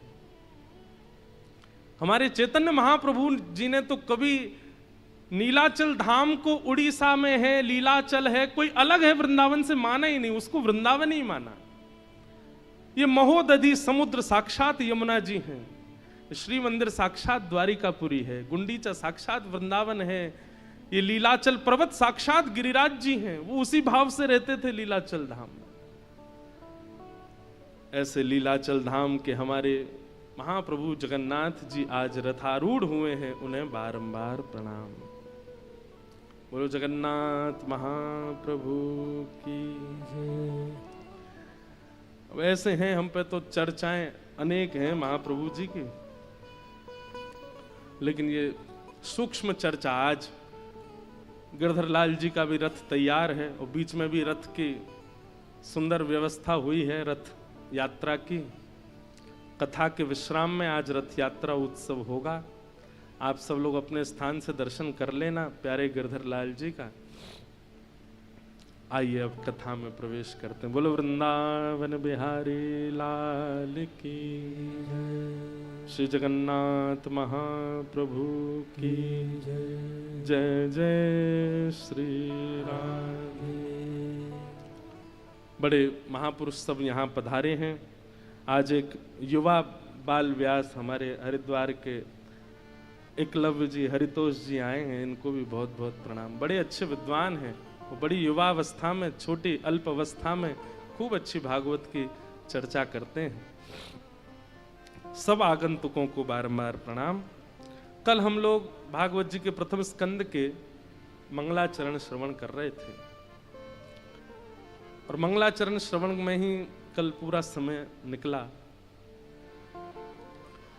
हमारे चैतन्य महाप्रभु जी ने तो कभी नीलाचल धाम को उड़ीसा में है, लीलाचल है, कोई अलग है वृंदावन से माना ही नहीं, उसको वृंदावन ही माना। ये महोदधि समुद्र साक्षात यमुना जी हैं, श्री मंदिर साक्षात द्वारिकापुरी है, गुंडीचा साक्षात वृंदावन है, ये लीलाचल पर्वत साक्षात गिरिराज जी हैं, वो उसी भाव से रहते थे लीलाचल धाम में। ऐसे लीलाचल धाम के हमारे महाप्रभु जगन्नाथ जी आज रथारूढ़ हुए हैं, उन्हें बारंबार प्रणाम। बोलो जगन्नाथ महाप्रभु की जय। अब ऐसे हैं, हम पे तो चर्चाएं अनेक हैं महाप्रभु जी की, लेकिन ये सूक्ष्म चर्चा आज गिरधर लाल जी का भी रथ तैयार है और बीच में भी रथ की सुंदर व्यवस्था हुई है रथ यात्रा की। कथा के विश्राम में आज रथ यात्रा उत्सव होगा। आप सब लोग अपने स्थान से दर्शन कर लेना प्यारे गिरधर लाल जी का। आइए अब कथा में प्रवेश करते हैं। बोलो वृंदावन बिहारी लाल की जय, श्री जगन्नाथ महाप्रभु की जय, जय जय श्री राम। बड़े महापुरुष सब यहाँ पधारे हैं। आज एक युवा बाल व्यास हमारे हरिद्वार के एकलव्य जी, हरितोष जी आए हैं, इनको भी बहुत बहुत प्रणाम। बड़े अच्छे विद्वान हैं, वो बड़ी युवा अवस्था में, छोटी अल्प अवस्था में खूब अच्छी भागवत की चर्चा करते हैं। सब आगंतुकों को बारंबार प्रणाम। कल हम लोग भागवत जी के प्रथम स्कंद के मंगलाचरण श्रवण कर रहे थे और मंगलाचरण श्रवण में ही कल पूरा समय निकला।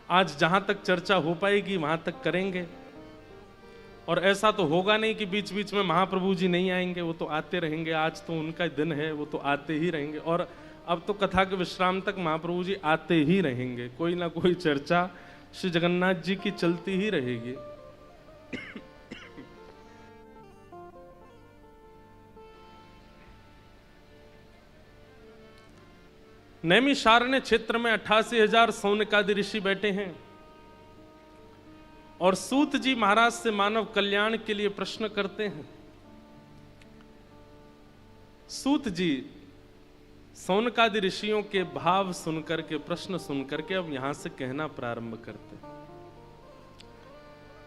आज जहां तक चर्चा हो पाएगी वहां तक करेंगे। और ऐसा तो होगा नहीं कि बीच बीच में महाप्रभु जी नहीं आएंगे, वो तो आते रहेंगे। आज तो उनका दिन है, वो तो आते ही रहेंगे। और अब तो कथा के विश्राम तक महाप्रभु जी आते ही रहेंगे। कोई ना कोई चर्चा श्री जगन्नाथ जी की चलती ही रहेगी। नैमिषारण्य क्षेत्र में 88,000 सौनकादि ऋषि बैठे हैं और सूत जी महाराज से मानव कल्याण के लिए प्रश्न करते हैं। सूत जी सौनकादि ऋषियों के भाव सुनकर के, प्रश्न सुनकर के अब यहां से कहना प्रारंभ करते हैं।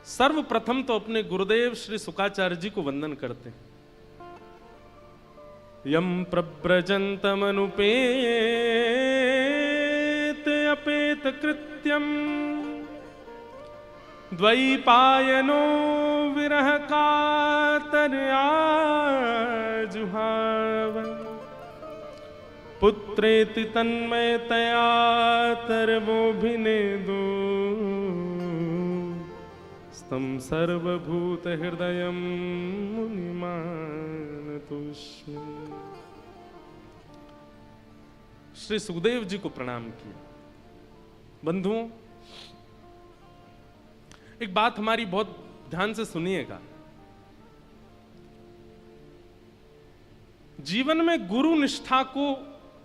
सर्वप्रथम तो अपने गुरुदेव श्री शुकाचार्य जी को वंदन करते हैं। यम प्रव्रजन्तमनुपेत अपेत कृत्यम द्वैपायनो विरह कातर्या जुहाव पुत्रेति तन्मयतया तरवोभिनेदो तं सर्वभूतहृदयं मुनिमानतोऽस्मि। श्री सुखदेव जी को प्रणाम किया। बंधुओं, एक बात हमारी बहुत ध्यान से सुनिएगा। जीवन में गुरु निष्ठा को,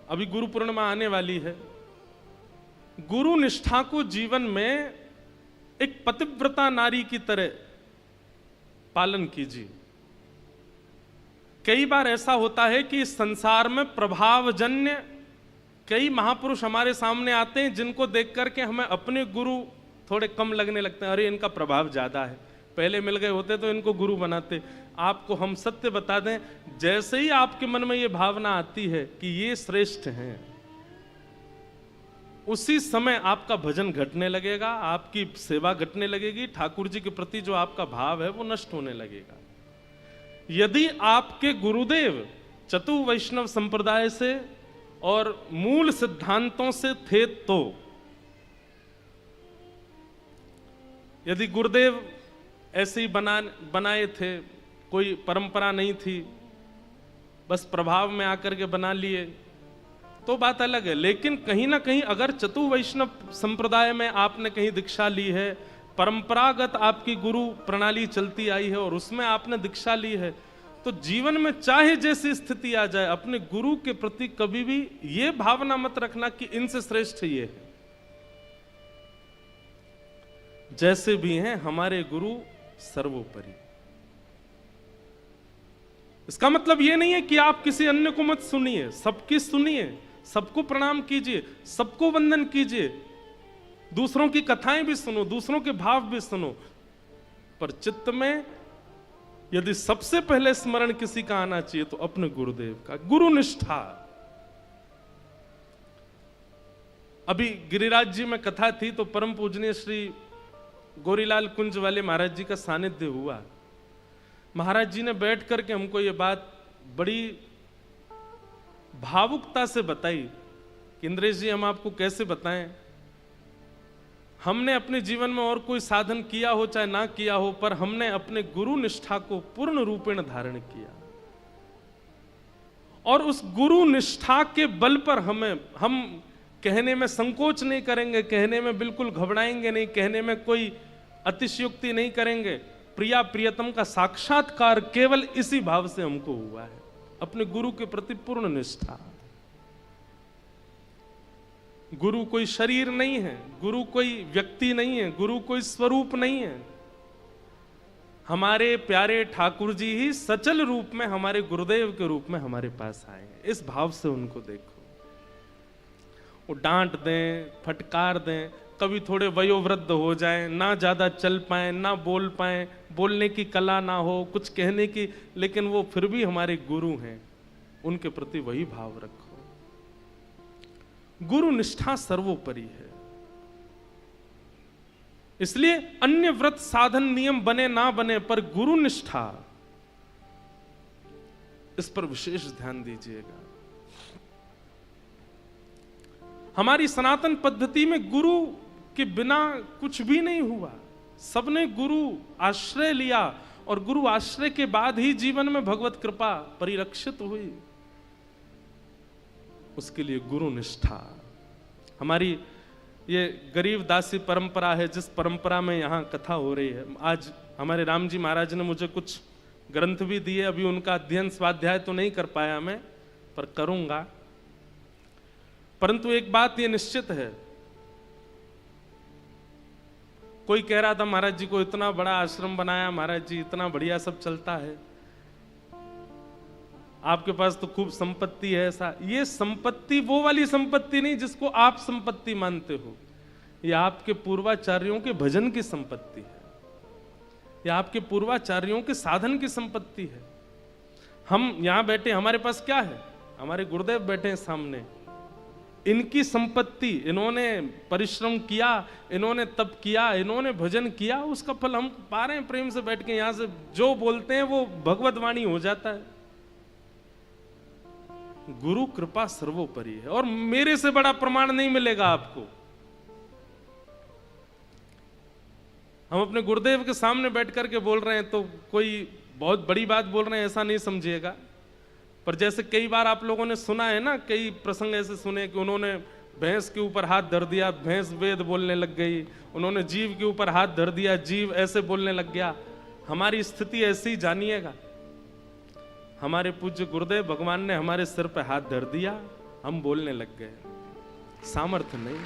अभी गुरु पूर्णिमा आने वाली है, गुरु निष्ठा को जीवन में एक पतिव्रता नारी की तरह पालन कीजिए। कई बार ऐसा होता है कि इस संसार में प्रभावजन्य कई महापुरुष हमारे सामने आते हैं जिनको देख करके हमें अपने गुरु थोड़े कम लगने लगते हैं। अरे इनका प्रभाव ज्यादा है, पहले मिल गए होते तो इनको गुरु बनाते। आपको हम सत्य बता दें, जैसे ही आपके मन में ये भावना आती है कि ये श्रेष्ठ हैं, उसी समय आपका भजन घटने लगेगा, आपकी सेवा घटने लगेगी, ठाकुर जी के प्रति जो आपका भाव है वो नष्ट होने लगेगा। यदि आपके गुरुदेव चतु वैष्णव संप्रदाय से और मूल सिद्धांतों से थे, तो यदि गुरुदेव ऐसे ही बनाए थे, कोई परंपरा नहीं थी, बस प्रभाव में आकर के बना लिए, तो बात अलग है। लेकिन कहीं ना कहीं अगर चतु वैष्णव संप्रदाय में आपने कहीं दीक्षा ली है, परंपरागत आपकी गुरु प्रणाली चलती आई है और उसमें आपने दीक्षा ली है, तो जीवन में चाहे जैसी स्थिति आ जाए, अपने गुरु के प्रति कभी भी ये भावना मत रखना कि इनसे श्रेष्ठ ये है। जैसे भी हैं हमारे गुरु सर्वोपरि। इसका मतलब ये नहीं है कि आप किसी अन्य को मत सुनिए, सबकी सुनिए, सबको प्रणाम कीजिए, सबको वंदन कीजिए, दूसरों की कथाएं भी सुनो, दूसरों के भाव भी सुनो, पर चित्त में यदि सबसे पहले स्मरण किसी का आना चाहिए तो अपने गुरुदेव का। गुरु निष्ठा। अभी गिरिराज जी में कथा थी तो परम पूजनीय श्री गौरीलाल कुंज वाले महाराज जी का सानिध्य हुआ। महाराज जी ने बैठ करके हमको ये बात बड़ी भावुकता से बताई कि इंद्रेश जी, हम आपको कैसे बताएं, हमने अपने जीवन में और कोई साधन किया हो चाहे ना किया हो, पर हमने अपने गुरु निष्ठा को पूर्ण रूपेण धारण किया, और उस गुरु निष्ठा के बल पर हम कहने में संकोच नहीं करेंगे, कहने में बिल्कुल घबराएंगे नहीं, कहने में कोई अतिशयोक्ति नहीं करेंगे। प्रिया प्रियतम का साक्षात्कार केवल इसी भाव से हमको हुआ है, अपने गुरु के प्रति पूर्ण निष्ठा। गुरु कोई शरीर नहीं है, गुरु कोई व्यक्ति नहीं है, गुरु कोई स्वरूप नहीं है। हमारे प्यारे ठाकुर जी ही सचल रूप में हमारे गुरुदेव के रूप में हमारे पास आए हैं। इस भाव से उनको देखो। वो डांट दें, फटकार दें, कभी थोड़े वयोवृद्ध हो जाएं, ना ज्यादा चल पाएं, ना बोल पाएं, बोलने की कला ना हो, कुछ कहने की, लेकिन वो फिर भी हमारे गुरु हैं, उनके प्रति वही भाव रखो। गुरु निष्ठा सर्वोपरि है। इसलिए अन्य व्रत साधन नियम बने ना बने, पर गुरु निष्ठा, इस पर विशेष ध्यान दीजिएगा। हमारी सनातन पद्धति में गुरु के बिना कुछ भी नहीं हुआ। सबने गुरु आश्रय लिया और गुरु आश्रय के बाद ही जीवन में भगवत कृपा परिलक्षित हुई। उसके लिए गुरु निष्ठा। हमारी ये गरीब दासी परंपरा है, जिस परंपरा में यहाँ कथा हो रही है। आज हमारे राम जी महाराज ने मुझे कुछ ग्रंथ भी दिए, अभी उनका अध्ययन स्वाध्याय तो नहीं कर पाया मैं, पर करूंगा। परंतु एक बात ये निश्चित है, कोई कह रहा था महाराज जी को इतना बड़ा आश्रम बनाया, महाराज जी इतना बढ़िया सब चलता है, आपके पास तो खूब संपत्ति है। ऐसा, ये संपत्ति वो वाली संपत्ति नहीं जिसको आप संपत्ति मानते हो। ये आपके पूर्वाचार्यों के भजन की संपत्ति है, ये आपके पूर्वाचार्यों के साधन की संपत्ति है। हम यहां बैठे, हमारे पास क्या है? हमारे गुरुदेव बैठे हैं सामने, इनकी संपत्ति, इन्होंने परिश्रम किया, इन्होंने तप किया, इन्होंने भजन किया, उसका फल हम पा रहे हैं प्रेम से बैठ के। यहां से जो बोलते हैं वो भगवत वाणी हो जाता है। गुरु कृपा सर्वोपरि है, और मेरे से बड़ा प्रमाण नहीं मिलेगा आपको। हम अपने गुरुदेव के सामने बैठ करके बोल रहे हैं तो कोई बहुत बड़ी बात बोल रहे हैं ऐसा नहीं समझिएगा। पर जैसे कई बार आप लोगों ने सुना है ना, कई प्रसंग ऐसे सुने कि उन्होंने भैंस के ऊपर हाथ धर दिया, भैंस वेद बोलने लग गई, उन्होंने जीव के ऊपर हाथ धर दिया, जीव ऐसे बोलने लग गया। हमारी स्थिति ऐसी ही जानिएगा। हमारे पूज्य गुरुदेव भगवान ने हमारे सिर पे हाथ धर दिया, हम बोलने लग गए, सामर्थ्य नहीं।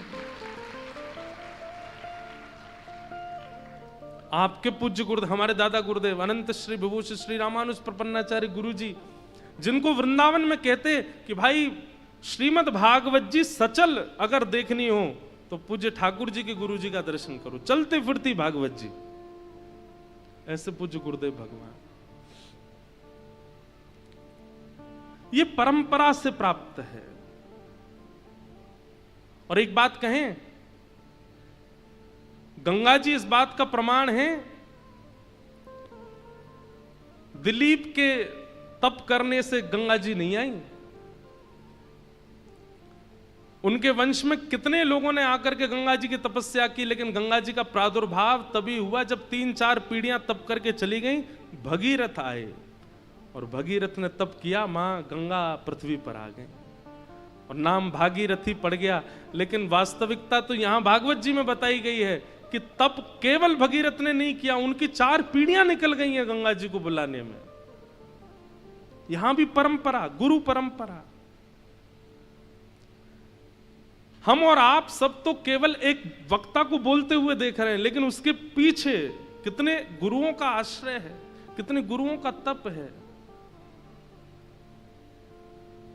आपके पूज्य गुरुदेव, हमारे दादा गुरुदेव अनंत श्री विभूषित श्री रामानुज प्रपन्नाचार्य गुरु जी, जिनको वृंदावन में कहते कि भाई श्रीमद् भागवत जी सचल अगर देखनी हो तो पूज्य ठाकुर जी के गुरु जी का दर्शन करो, चलते फिरती भागवत जी। ऐसे पूज्य गुरुदेव भगवान, ये परंपरा से प्राप्त है। और एक बात कहें, गंगा जी इस बात का प्रमाण है। दिलीप के तप करने से गंगा जी नहीं आई। उनके वंश में कितने लोगों ने आकर के गंगा जी की तपस्या की, लेकिन गंगा जी का प्रादुर्भाव तभी हुआ जब 3-4 पीढ़ियां तप करके चली गई। भगीरथ आए और भगीरथ ने तप किया, मां गंगा पृथ्वी पर आ गई और नाम भागीरथी पड़ गया। लेकिन वास्तविकता तो यहां भागवत जी में बताई गई है कि तप केवल भगीरथ ने नहीं किया, उनकी 4 पीढ़ियां निकल गई हैं गंगा जी को बुलाने में। यहां भी परंपरा, गुरु परंपरा। हम और आप सब तो केवल एक वक्ता को बोलते हुए देख रहे हैं, लेकिन उसके पीछे कितने गुरुओं का आश्रय है, कितने गुरुओं का तप है।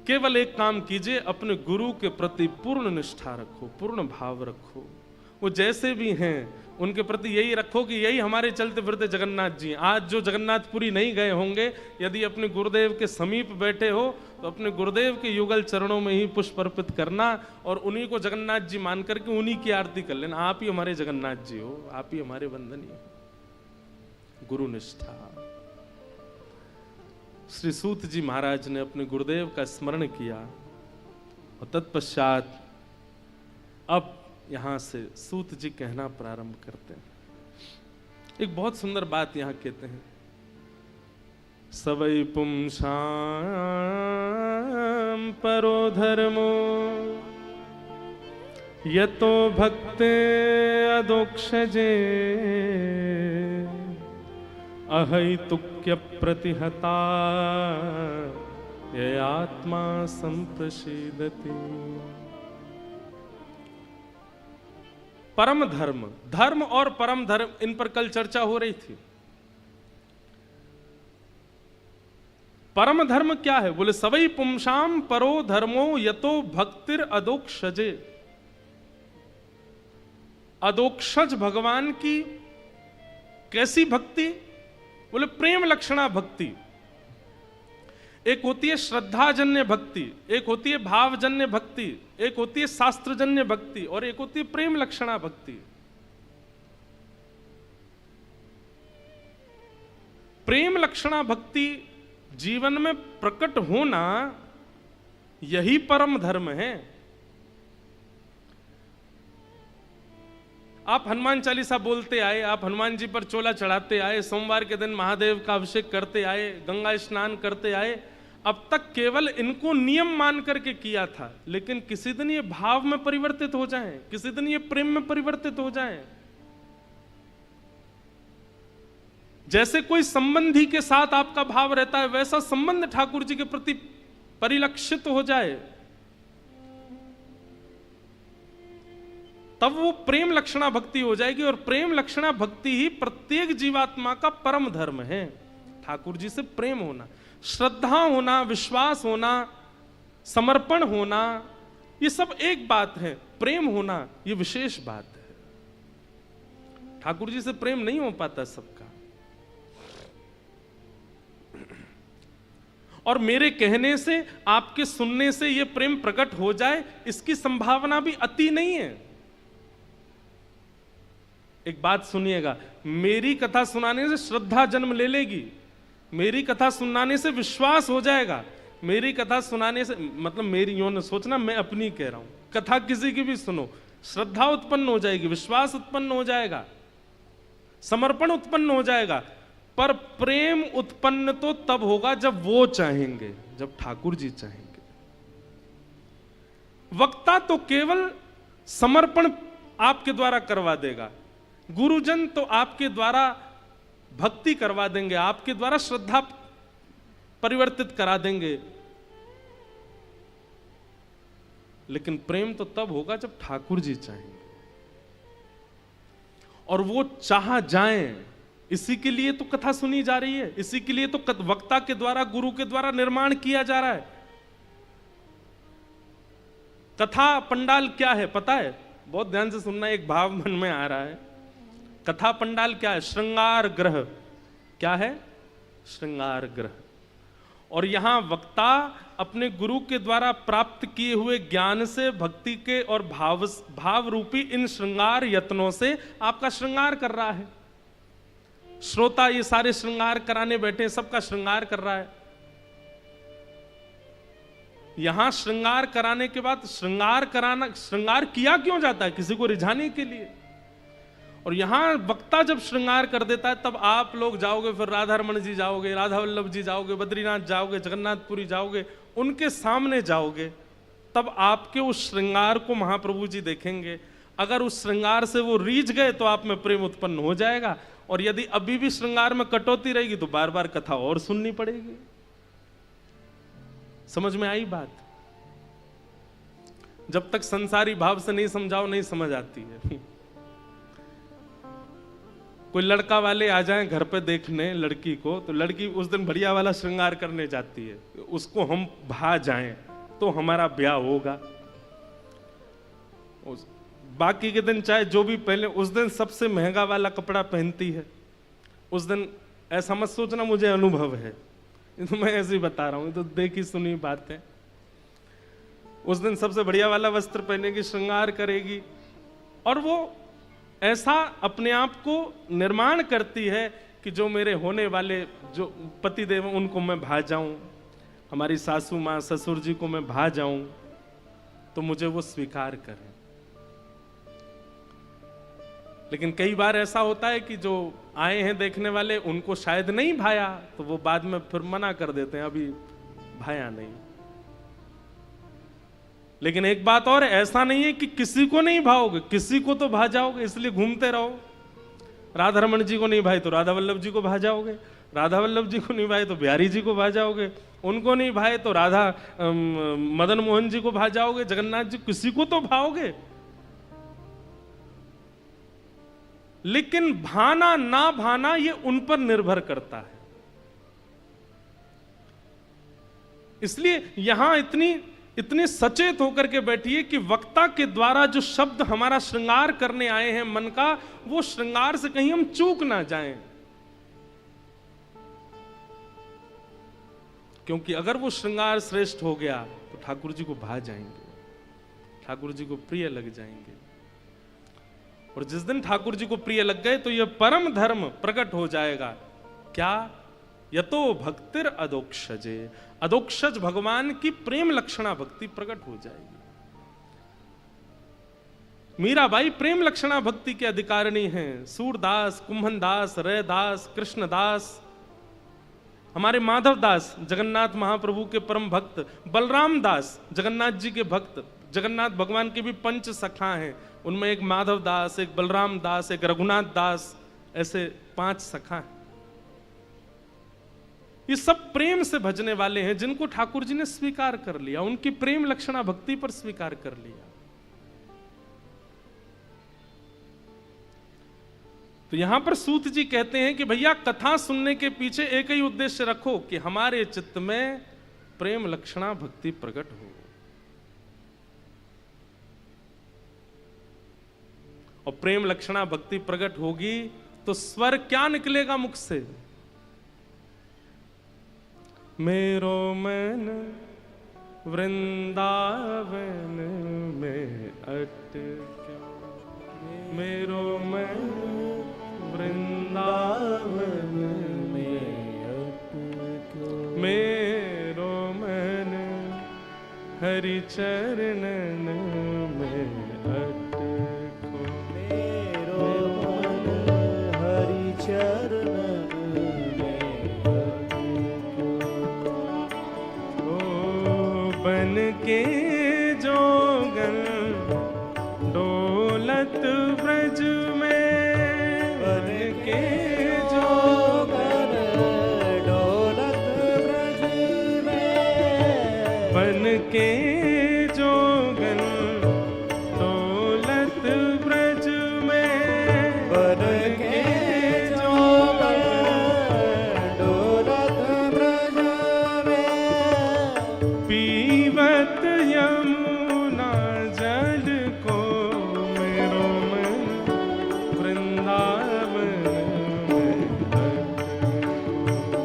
केवल एक काम कीजिए, अपने गुरु के प्रति पूर्ण निष्ठा रखो, पूर्ण भाव रखो। वो जैसे भी हैं उनके प्रति यही रखो कि यही हमारे चलते फिरते जगन्नाथ जी। आज जो जगन्नाथपुरी नहीं गए होंगे, यदि अपने गुरुदेव के समीप बैठे हो तो अपने गुरुदेव के युगल चरणों में ही पुष्प अर्पित करना और उन्हीं को जगन्नाथ जी मान करके उन्हीं की आरती कर लेना। आप ही हमारे जगन्नाथ जी हो, आप ही हमारे वंदनीय हो। गुरु निष्ठा। श्री सूत जी महाराज ने अपने गुरुदेव का स्मरण किया और तत्पश्चात अब यहां से सूत जी कहना प्रारंभ करते हैं। एक बहुत सुंदर बात यहां कहते हैं, सवै पुंसां परो धर्मो यतो भक्ते अदोक्षजे अहैतुक्य प्रतिहता ये आत्मा संप्रसीदति। परम धर्म, धर्म और परम धर्म, इन पर कल चर्चा हो रही थी। परम धर्म क्या है? बोले सवै पुंसाम परो धर्मो यतो भक्तिर अदोक्षजे। अदोक्षज भगवान की कैसी भक्ति? बोले प्रेम लक्षणा भक्ति। एक होती है श्रद्धाजन्य भक्ति, एक होती है भावजन्य भक्ति, एक होती है शास्त्रजन्य भक्ति और एक होती है प्रेम लक्षणा भक्ति। प्रेम लक्षणा भक्ति जीवन में प्रकट होना, यही परम धर्म है। आप हनुमान चालीसा बोलते आए, आप हनुमान जी पर चोला चढ़ाते आए, सोमवार के दिन महादेव का अभिषेक करते आए, गंगा स्नान करते आए, अब तक केवल इनको नियम मान करके किया था। लेकिन किसी दिन ये भाव में परिवर्तित हो जाएं, किसी दिन ये प्रेम में परिवर्तित हो जाएं। जैसे कोई संबंधी के साथ आपका भाव रहता है, वैसा संबंध ठाकुर जी के प्रति परिलक्षित हो जाए, तब वो प्रेम लक्षणा भक्ति हो जाएगी। और प्रेम लक्षणा भक्ति ही प्रत्येक जीवात्मा का परम धर्म है। ठाकुर जी से प्रेम होना, श्रद्धा होना, विश्वास होना, समर्पण होना, ये सब एक बात है। प्रेम होना ये विशेष बात है। ठाकुर जी से प्रेम नहीं हो पाता सबका। और मेरे कहने से, आपके सुनने से ये प्रेम प्रकट हो जाए, इसकी संभावना भी अति नहीं है। एक बात सुनिएगा, मेरी कथा सुनाने से श्रद्धा जन्म ले लेगी, मेरी कथा सुनाने से विश्वास हो जाएगा, मेरी कथा सुनाने से, मतलब मेरी यूं न सोचना मैं अपनी कह रहा हूं, कथा किसी की भी सुनो, श्रद्धा उत्पन्न हो जाएगी, विश्वास उत्पन्न हो जाएगा। समर्पण उत्पन्न हो जाएगा। पर प्रेम उत्पन्न तो तब होगा जब वो चाहेंगे, जब ठाकुर जी चाहेंगे। वक्ता तो केवल समर्पण आपके द्वारा करवा देगा, गुरुजन तो आपके द्वारा भक्ति करवा देंगे, आपके द्वारा श्रद्धा परिवर्तित करा देंगे। लेकिन प्रेम तो तब होगा जब ठाकुर जी चाहेंगे, और वो चाह जाएं। इसी के लिए तो कथा सुनी जा रही है, इसी के लिए तो वक्ता के द्वारा, गुरु के द्वारा निर्माण किया जा रहा है। कथा पंडाल क्या है पता है? बहुत ध्यान से सुनना, एक भाव मन में आ रहा है। कथा पंडाल क्या है? श्रृंगार ग्रह। क्या है? श्रृंगार ग्रह। और यहां वक्ता अपने गुरु के द्वारा प्राप्त किए हुए ज्ञान से, भक्ति के और भाव रूपी इन श्रृंगार यत्नों से आपका श्रृंगार कर रहा है। श्रोता ये सारे श्रृंगार कराने बैठे, सबका श्रृंगार कर रहा है। यहां श्रृंगार कराने के बाद श्रृंगार किया क्यों जाता है? किसी को रिझाने के लिए। और यहां वक्ता जब श्रृंगार कर देता है, तब आप लोग जाओगे, फिर राधा रमन जी जाओगे, राधा वल्लभ जी जाओगे, बद्रीनाथ जाओगे, जगन्नाथपुरी जाओगे, उनके सामने जाओगे, तब आपके उस श्रृंगार को महाप्रभु जी देखेंगे। अगर उस श्रृंगार से वो रीझ गए तो आप में प्रेम उत्पन्न हो जाएगा, और यदि अभी भी श्रृंगार में कटौती रहेगी तो बार बार कथा और सुननी पड़ेगी। समझ में आई बात? जब तक संसारी भाव से नहीं समझाओ नहीं समझ आती है। कोई लड़का वाले आ जाएं घर पे देखने लड़की को, तो लड़की उस दिन बढ़िया वाला श्रृंगार करने जाती है, उसको हम भा जाएं तो हमारा ब्याह होगा। बाकी के दिन चाहे जो भी पहले, उस दिन सबसे महंगा वाला कपड़ा पहनती है। उस दिन ऐसा मत सोचना मुझे अनुभव है, तो मैं ऐसे ही बता रहा हूं, तो देखी सुनी बात है। उस दिन सबसे बढ़िया वाला वस्त्र पहनेगी, श्रृंगार करेगी, और वो ऐसा अपने आप को निर्माण करती है कि जो मेरे होने वाले जो पति देव उनको मैं भा जाऊं, हमारी सासू माँ ससुर जी को मैं भा जाऊं, तो मुझे वो स्वीकार करें। लेकिन कई बार ऐसा होता है कि जो आए हैं देखने वाले, उनको शायद नहीं भाया, तो वो बाद में फिर मना कर देते हैं, अभी भाया नहीं। लेकिन एक बात और है, ऐसा नहीं है कि किसी को नहीं भाओगे, किसी को तो भा जाओगे, इसलिए घूमते रहो। राधा रमन जी को नहीं भाई तो राधा वल्लभ जी को भा जाओगे, राधा वल्लभ जी को नहीं भाई तो बिहारी जी को भा जाओगे, उनको नहीं भाई तो राधा मदन मोहन जी को भा जाओगे, जगन्नाथ जी, किसी को तो भाओगे। लेकिन भाना ना भाना ये उन पर निर्भर करता है। इसलिए यहां इतनी सचेत होकर के बैठिए कि वक्ता के द्वारा जो शब्द हमारा श्रृंगार करने आए हैं मन का, वो श्रृंगार से कहीं हम चूक ना जाएं। क्योंकि अगर वो श्रृंगार श्रेष्ठ हो गया तो ठाकुर जी को भा जाएंगे, ठाकुर जी को प्रिय लग जाएंगे। और जिस दिन ठाकुर जी को प्रिय लग गए तो यह परम धर्म प्रकट हो जाएगा। क्या? यतो भक्तिर अदोक्षजे, अदोक्षज भगवान की प्रेम लक्षणा भक्ति प्रकट हो जाएगी। मीराबाई प्रेम लक्षणा भक्ति के अधिकारिणी हैं। सूरदास, कुंभनदास, रैदास, कृष्णदास, हमारे माधव दास जगन्नाथ महाप्रभु के परम भक्त, बलराम दास जगन्नाथ जी के भक्त, जगन्नाथ भगवान के भी पंच सखा हैं, उनमें एक माधव दास, एक बलराम दास, एक रघुनाथ दास, ऐसे 5 सखा हैं। ये सब प्रेम से भजने वाले हैं, जिनको ठाकुर जी ने स्वीकार कर लिया, उनकी प्रेम लक्षणा भक्ति पर स्वीकार कर लिया। तो यहां पर सूत जी कहते हैं कि भैया कथा सुनने के पीछे एक ही उद्देश्य रखो कि हमारे चित्त में प्रेम लक्षणा भक्ति प्रकट हो। और प्रेम लक्षणा भक्ति प्रकट होगी तो स्वर क्या निकलेगा मुख से? मेरो मन वृंदावन में अटका, मेरो मन वृंदावन में अटका, मेरो मन हरि चरणन में अटको, मेरो मन हरि बन के जोगन डोलत ब्रज में, बन के जोगन डोलत ब्रज में, बन के जोगन डोलत ब्रज में, बन के जोगन डोलत ब्रज में, पीवत यमुना जल को मेरो मन वृंदावन में,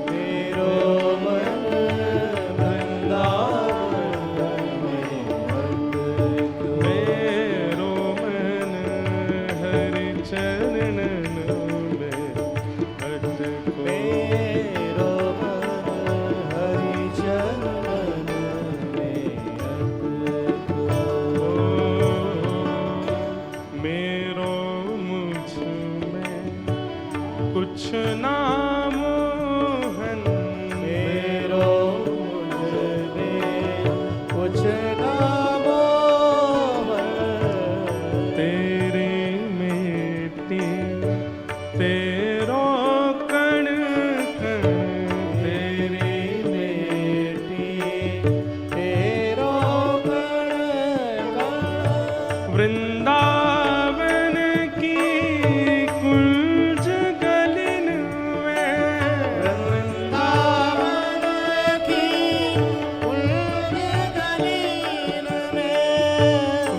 मेरो मन वृंदावन में भक्त को। मेरो मन हरि चरणन में अटको। मेरो मन हरि चरणन में अटको। मेरो मुझ में कुछ ना मोहन, मेरो मुझ में कुछ ना मोहन, तेरे मेटी तेरो कण कण, तेरी बेटी तेरो कण कण, वृंदावन की कुंज गलिन में, वृंदावन की कुंज गलीन में,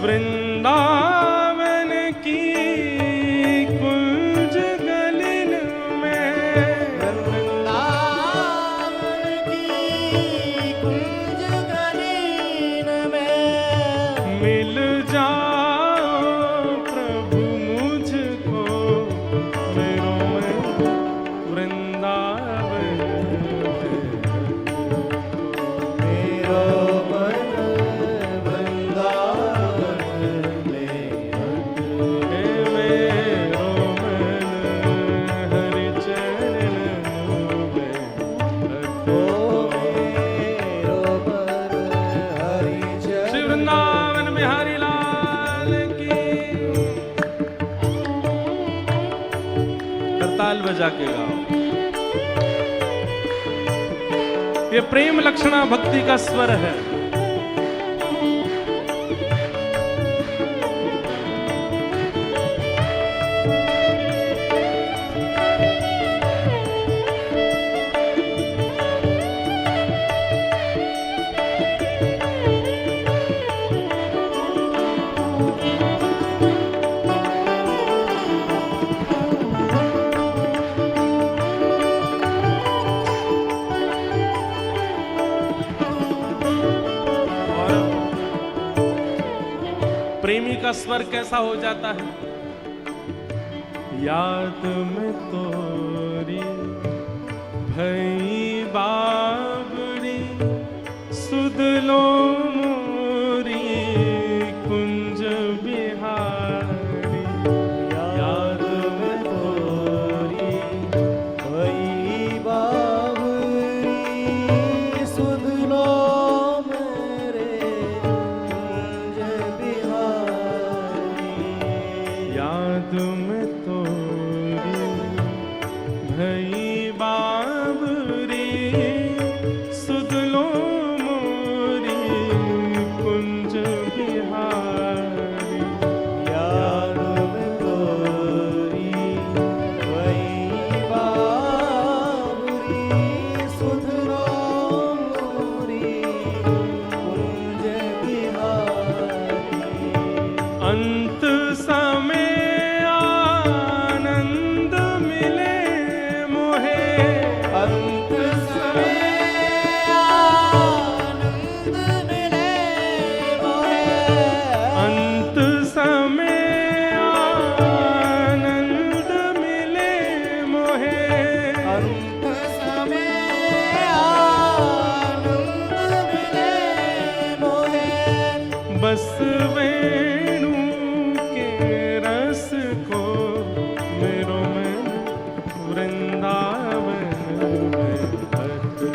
वृंदावन की कुंज गलिन में, वृंदावन की कुंज गलीन में, मिल जाओ प्रभु मुझको, मेरो मन वृंदावन मेरो मन वृंदावन में अटको। मेरो मन हरि चरणन में ओ अटको। मेरो मन हरि श्री चरण वृंदावन में हरि लाल की। करताल बजा के गाओ। ये प्रेम लक्षणा भक्ति का स्वर है। प्रेमी का स्वर कैसा हो जाता है? याद में तोरी भई बाबरी, सुध लो मोरी कुंज बिहारी। याद में तोरी भई बाबरी, सुध लो मेरे कुंज बिहारी। याद में तोरी भई बाबरी, सुध लो मोरी कुंज बिहारी। याद में तोरी भई बाबरी, सुध लो मोरी कुंज बिहारी। अंत समय आनंद मिले मोहे, अंत समय आनंद मिले मोहे। अंत समय आनंद मिले मोहे। अंत समय आनंद मिले मोहे। बस वेणु के रस को मेरो मन वृंदावन में अटको।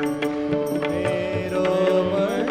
मेरो मन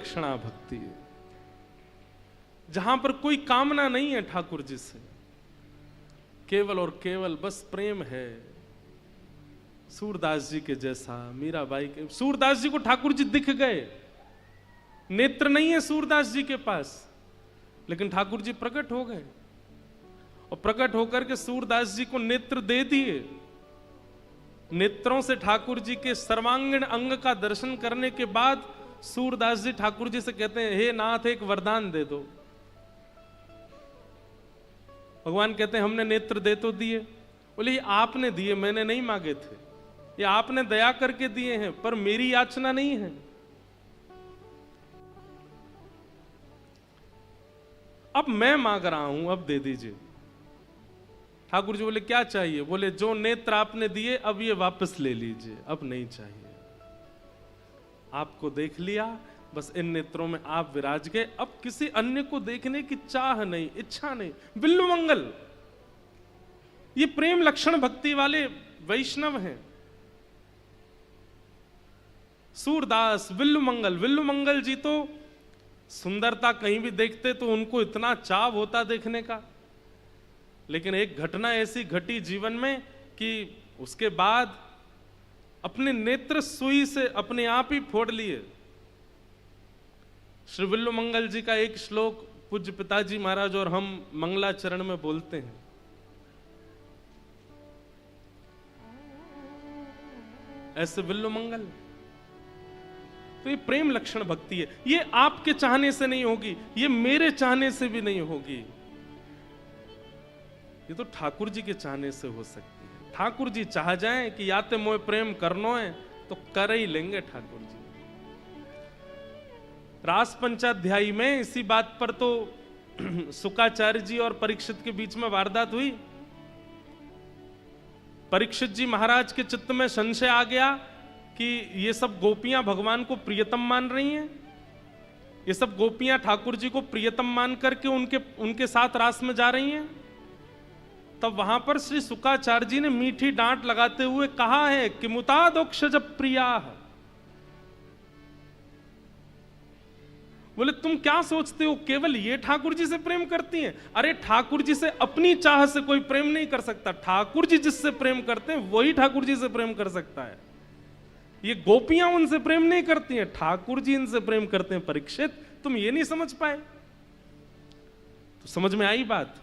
लक्षणा भक्ति है, जहां पर कोई कामना नहीं है ठाकुर जी से, केवल और केवल बस प्रेम है। सूरदास जी के जैसा, मीराबाई के, सूरदास जी को ठाकुर जी दिख गए, नेत्र नहीं है सूरदास जी के पास, लेकिन ठाकुर जी प्रकट हो गए और प्रकट होकर के सूरदास जी को नेत्र दे दिए। नेत्रों से ठाकुर जी के सर्वांगीण अंग का दर्शन करने के बाद सूरदास जी ठाकुर जी से कहते हैं, हे नाथ एक वरदान दे दो। भगवान कहते हैं, हमने नेत्र दे तो दिए। बोले ये आपने दिए, मैंने नहीं मांगे थे, ये आपने दया करके दिए हैं, पर मेरी याचना नहीं है। अब मैं मांग रहा हूं, अब दे दीजिए। ठाकुर जी बोले क्या चाहिए? बोले जो नेत्र आपने दिए अब ये वापस ले लीजिए, अब नहीं चाहिए। आपको देख लिया, बस इन नेत्रों में आप विराज गए, अब किसी अन्य को देखने की चाह नहीं, इच्छा नहीं। बिल्लु मंगल, ये प्रेम लक्षण भक्ति वाले वैष्णव हैं। सूरदास, विल्लु मंगल जी तो सुंदरता कहीं भी देखते तो उनको इतना चाव होता देखने का, लेकिन एक घटना ऐसी घटी जीवन में कि उसके बाद अपने नेत्र सुई से अपने आप ही फोड़ लिए। श्री विल्लु मंगल जी का एक श्लोक पूज्य पिताजी महाराज और हम मंगलाचरण में बोलते हैं। ऐसे विल्लु मंगल, तो ये प्रेम लक्षण भक्ति है। ये आपके चाहने से नहीं होगी, ये मेरे चाहने से भी नहीं होगी, ये तो ठाकुर जी के चाहने से हो सकती है। ठाकुर जी चाह जाएं कि या ते मोए प्रेम करनो है तो कर ही लेंगे ठाकुर जी। रास पंचाध्यायी में इसी बात पर तो शुकाचार्य जी और परीक्षित के बीच में वारदात हुई। परीक्षित जी महाराज के चित्त में संशय आ गया कि ये सब गोपियां भगवान को प्रियतम मान रही हैं, ये सब गोपियां ठाकुर जी को प्रियतम मान करके उनके साथ रास में जा रही हैं। तब वहां पर श्री शुकाचार्य जी ने मीठी डांट लगाते हुए कहा है कि मुतादोक्षज प्रिया। बोले तुम क्या सोचते हो केवल ये ठाकुर जी से प्रेम करती हैं? अरे ठाकुर जी से अपनी चाह से कोई प्रेम नहीं कर सकता, ठाकुर जी जिससे प्रेम करते हैं वही ठाकुर जी से प्रेम कर सकता है। ये गोपियां उनसे प्रेम नहीं करती हैं, ठाकुर जी इनसे प्रेम करते हैं। परीक्षित तुम ये नहीं समझ पाए? तो समझ में आई बात।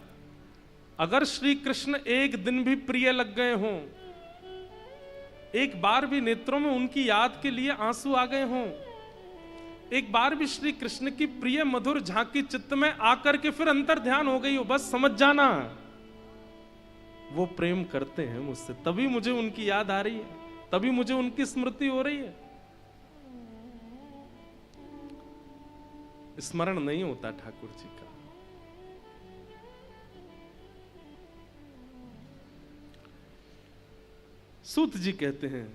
अगर श्री कृष्ण एक दिन भी प्रिय लग गए हों, एक बार भी नेत्रों में उनकी याद के लिए आंसू आ गए हों, एक बार भी श्री कृष्ण की प्रिय मधुर झांकी चित्त में आकर के फिर अंतर ध्यान हो गई हो, बस समझ जाना वो प्रेम करते हैं मुझसे, तभी मुझे उनकी याद आ रही है, तभी मुझे उनकी स्मृति हो रही है। स्मरण नहीं होता ठाकुर जी का। सूत जी कहते हैं